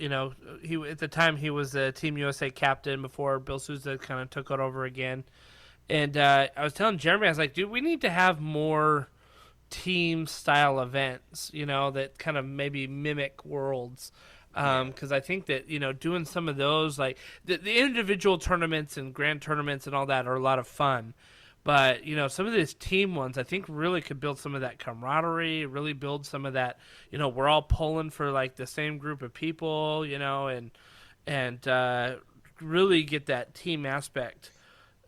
the time he was the Team USA captain before Bill Souza kind of took it over again. And I was telling Jeremy, I was like, dude, we need to have more team style events, that kind of maybe mimic Worlds. Because I think that, doing some of those, like the individual tournaments and grand tournaments and all that are a lot of fun. But, some of these team ones, I think really could build some of that camaraderie, really build some of that, we're all pulling for like the same group of people, and really get that team aspect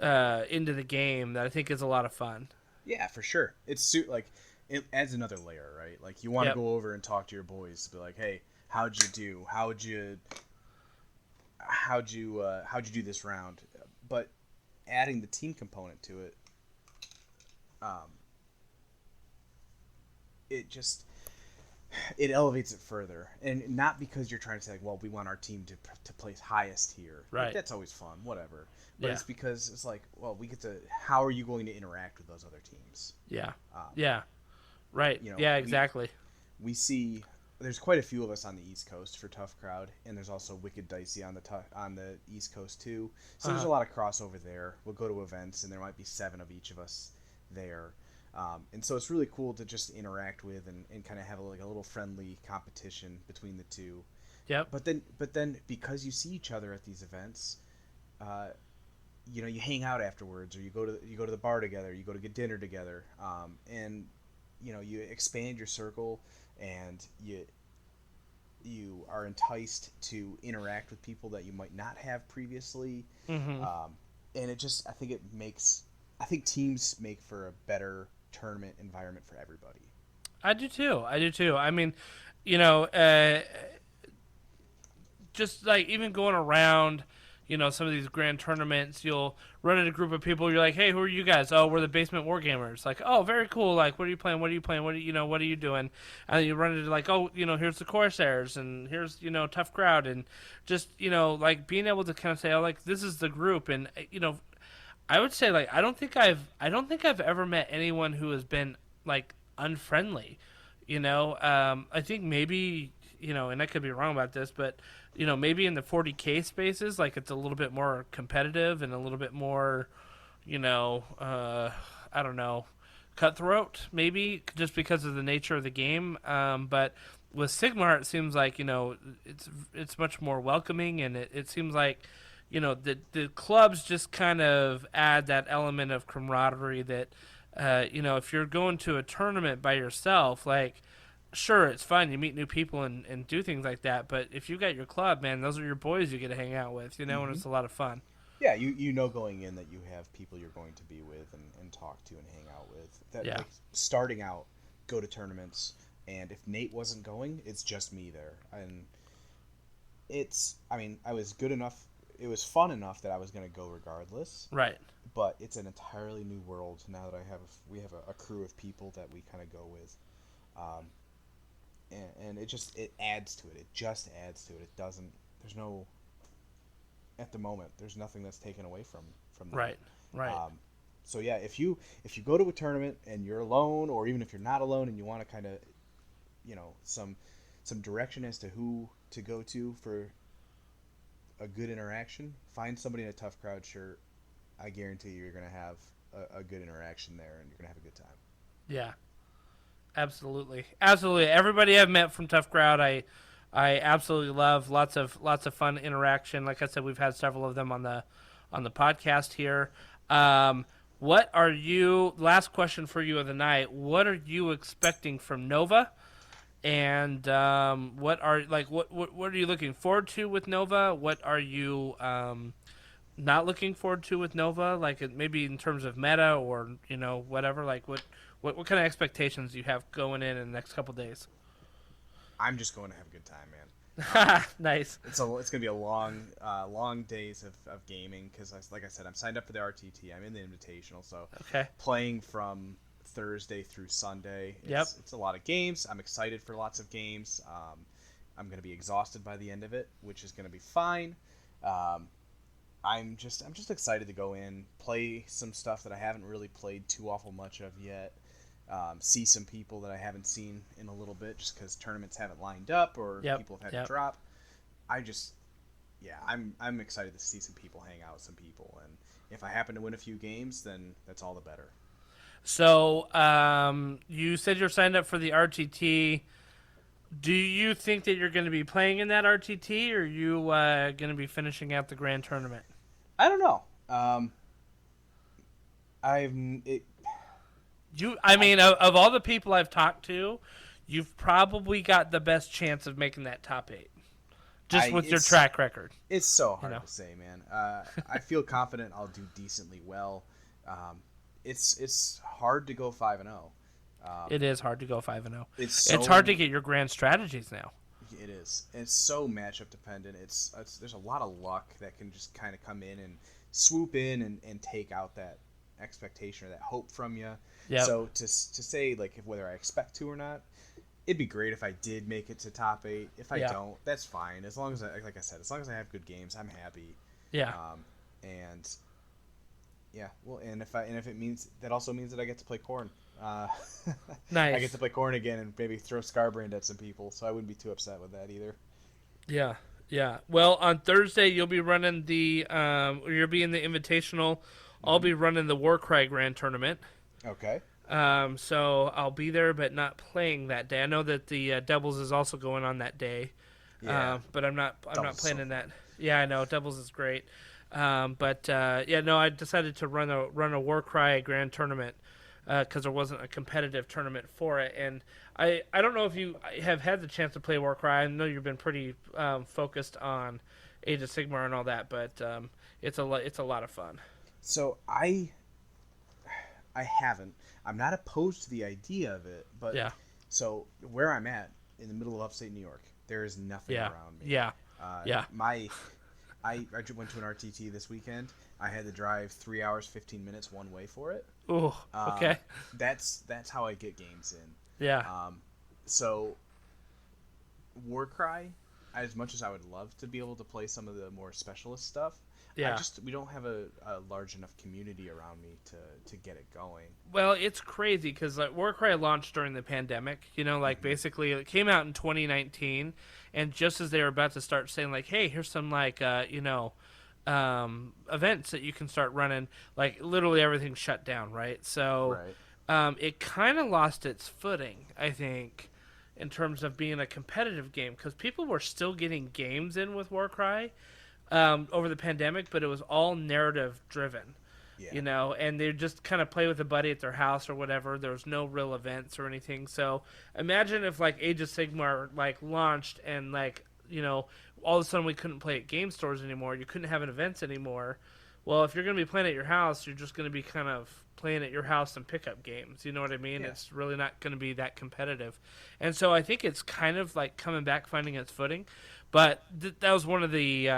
into the game that I think is a lot of fun.
Yeah, for sure. It adds another layer, right? Like you want to go over and talk to your boys, be like, hey, how'd you do? How'd you do this round? But adding the team component to it, it elevates it further, and not because you're trying to say like, well, we want our team to place highest here.
Right.
Like, that's always fun, whatever. But it's because it's like, well, we get to. How are you going to interact with those other teams?
Yeah. Yeah. Right. Exactly.
We see there's quite a few of us on the East Coast for Tough Crowd, and there's also Wicked Dicey on the East Coast too. So there's a lot of crossover there. We'll go to events, and there might be 7 of each of us there. And so it's really cool to just interact with and kind of have a little friendly competition between the two.
Yep.
But then because you see each other at these events, you hang out afterwards, or you go to the bar together, you go to get dinner together, and you expand your circle, and you are enticed to interact with people that you might not have previously. And I think teams make for a better tournament environment for everybody.
I do too. I mean, just like even going around, some of these grand tournaments, you'll run into a group of people. You're like, hey, who are you guys? Oh, we're the Basement Wargamers. Like, oh, very cool. Like, what are you playing? What are you playing? What are you doing? And you run into like, oh, here's the Corsairs, and here's, Tough Crowd, and just, like being able to kind of say, oh, like this is the group, and I would say like I don't think I've ever met anyone who has been like unfriendly. I think maybe and I could be wrong about this, but maybe in the 40K spaces, like it's a little bit more competitive and a little bit more, I don't know, cutthroat, maybe just because of the nature of the game. But with Sigmar, it seems like it's much more welcoming, and it seems like the clubs just kind of add that element of camaraderie that if you're going to a tournament by yourself, like sure, it's fun, you meet new people and do things like that, but if you got your club, man, those are your boys you get to hang out with, and it's a lot of fun.
Yeah, you know going in that you have people you're going to be with and talk to and hang out with. Like, starting out, go to tournaments, and if Nate wasn't going, it's just me there. And I was good enough, it was fun enough that I was going to go regardless. Right. But it's an entirely new world now that we have a crew of people that we kind of go with. And it adds to it. It just adds to it. It doesn't. There's no. At the moment, there's nothing that's taken away from that.
Right.
So yeah, if you go to a tournament and you're alone, or even if you're not alone and you want to kind of, some direction as to who to go to for a good interaction, find somebody in a Tough Crowd shirt. I guarantee you're going to have a good interaction there, and you're going to have a good time.
Yeah. Absolutely. Everybody I've met from Tough Crowd, I absolutely love. Lots of fun interaction. Like I said, we've had several of them on the podcast here. What are you? Last question for you of the night. What are you expecting from Nova? And what are you looking forward to with Nova? What are you not looking forward to with Nova? Like maybe in terms of meta or whatever. Like what kind of expectations do you have going in the next couple days?
I'm just going to have a good time, man.
Nice.
It's gonna be a long days of gaming because, like I said, I'm signed up for the RTT. I'm in the Invitational, so
Okay.
playing from Thursday through Sunday.
Yep.
It's a lot of games. I'm excited for lots of games. I'm gonna be exhausted by the end of it, which is gonna be fine. I'm just excited to go in, play some stuff that I haven't really played too awful much of yet. See some people that I haven't seen in a little bit, just because tournaments haven't lined up or people have had to drop. I'm excited to see some people, hang out with some people, and if I happen to win a few games, then that's all the better.
So you said you're signed up for the RTT. Do you think that you're going to be playing in that RTT, or are you going to be finishing out the grand tournament?
I don't know.
Of all the people I've talked to, you've probably got the best chance of making that top 8, just with your track record.
It's so hard to say, man. I feel confident I'll do decently well. It's hard to go 5-0.
It is hard to go 5-0.
It's
hard to get your grand strategies now.
It is. It's so matchup dependent. There's a lot of luck that can just kind of come in and swoop in and take out that expectation or that hope from you.
Yep.
So to say like whether I expect to or not, it'd be great if I did make it to top 8. If I don't, that's fine. As long as I have good games, I'm happy.
Yeah.
And if it means that also means that I get to play Corn.
Nice.
I get to play Corn again and maybe throw Scarbrand at some people, so I wouldn't be too upset with that either.
Yeah. Well, on Thursday you'll be running you'll be in the Invitational. I'll be running the Warcry Grand Tournament.
Okay.
So I'll be there, but not playing that day. I know that the Doubles is also going on that day.
Yeah.
But I'm not playing in that. Yeah, I know Doubles is great. I decided to run a Warcry Grand Tournament because there wasn't a competitive tournament for it, and I don't know if you have had the chance to play Warcry. I know you've been pretty focused on Age of Sigmar and all that, but it's a lot of fun.
So I haven't. I'm not opposed to the idea of it, but So where I'm at in the middle of upstate New York, there is nothing around me.
Yeah.
I went to an RTT this weekend. I had to drive 3 hours 15 minutes one way for it.
Ooh, okay.
That's how I get games in.
Yeah.
So Warcry, as much as I would love to be able to play some of the more specialist stuff, we don't have a large enough community around me to get it going.
Well, it's crazy because Warcry launched during the pandemic. Basically it came out in 2019, and just as they were about to start saying hey, here's some events that you can start running, literally everything shut down, right? So it kind of lost its footing, I think, in terms of being a competitive game, because people were still getting games in with Warcry over the pandemic, but it was all narrative driven. And they just kind of play with a buddy at their house or whatever. There was no real events or anything. So imagine if Age of Sigmar launched and all of a sudden we couldn't play at game stores anymore. You couldn't have events anymore. Well, if you're going to be playing at your house, you're just going to be kind of playing at your house and pickup games. You know what I mean? Yeah. It's really not going to be that competitive. And so I think it's kind of coming back, finding its footing. But that was one of the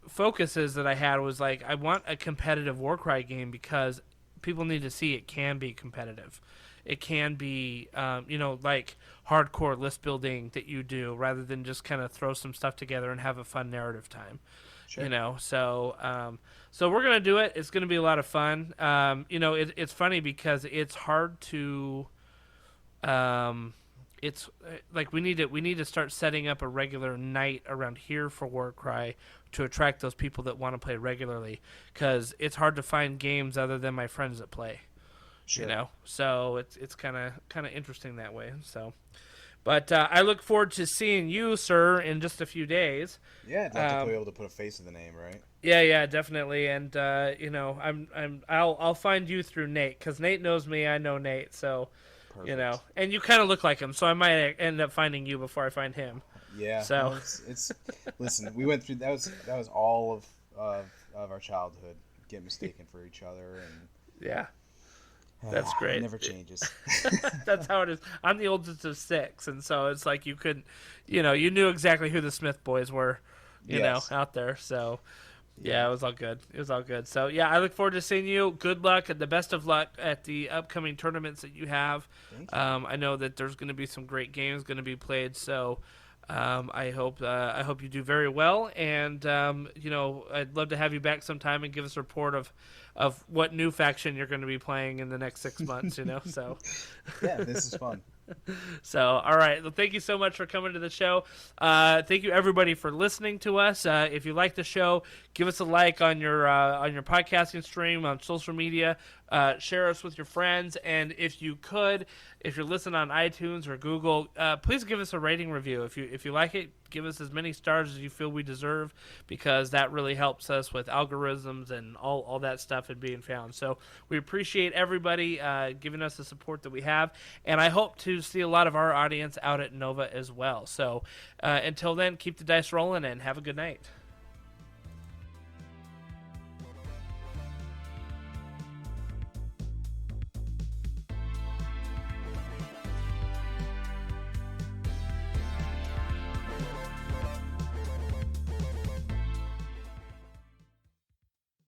focuses that I had was I want a competitive Warcry game because people need to see it can be competitive. It can be, hardcore list building that you do rather than just kind of throw some stuff together and have a fun narrative time. Sure. So we're going to do it. It's going to be a lot of fun. It's funny because it's hard to, it's we need to start setting up a regular night around here for Warcry to attract those people that want to play regularly, because it's hard to find games other than my friends that play. Sure. So it's kind of interesting that way. So, but I look forward to seeing you, sir, in just a few days.
Yeah, I'd love to be able to put a face to the name, right?
Yeah, definitely. And I'll find you through Nate, because Nate knows me. I know Nate, so. Perfect. And you kind of look like him, so I might end up finding you before I find him.
Yeah.
So
no, it's listen, we went through that was all of our childhood, get mistaken for each other, and
yeah. That's great.
It never changes.
That's how it is. I'm the oldest of 6, and so it's like you could, you knew exactly who the Smith boys were,
Yes.
out there. So, yeah, it was all good. It was all good. So, yeah, I look forward to seeing you. Good luck and the best of luck at the upcoming tournaments that you have.
Thank you.
I know that there's going to be some great games going to be played. So, I hope you do very well, and I'd love to have you back sometime and give us a report of what new faction you're going to be playing in the next 6 months. So
Yeah, this is fun.
So, all right. Well, thank you so much for coming to the show. Thank you everybody for listening to us. If you like the show, give us a like on your podcasting stream, on social media. Share us with your friends, and if you're listening on iTunes or Google, please give us a rating review. If you like it, give us as many stars as you feel we deserve, because that really helps us with algorithms and all that stuff and being found. So we appreciate everybody giving us the support that we have, and I hope to see a lot of our audience out at Nova as well. So until then, keep the dice rolling and have a good night.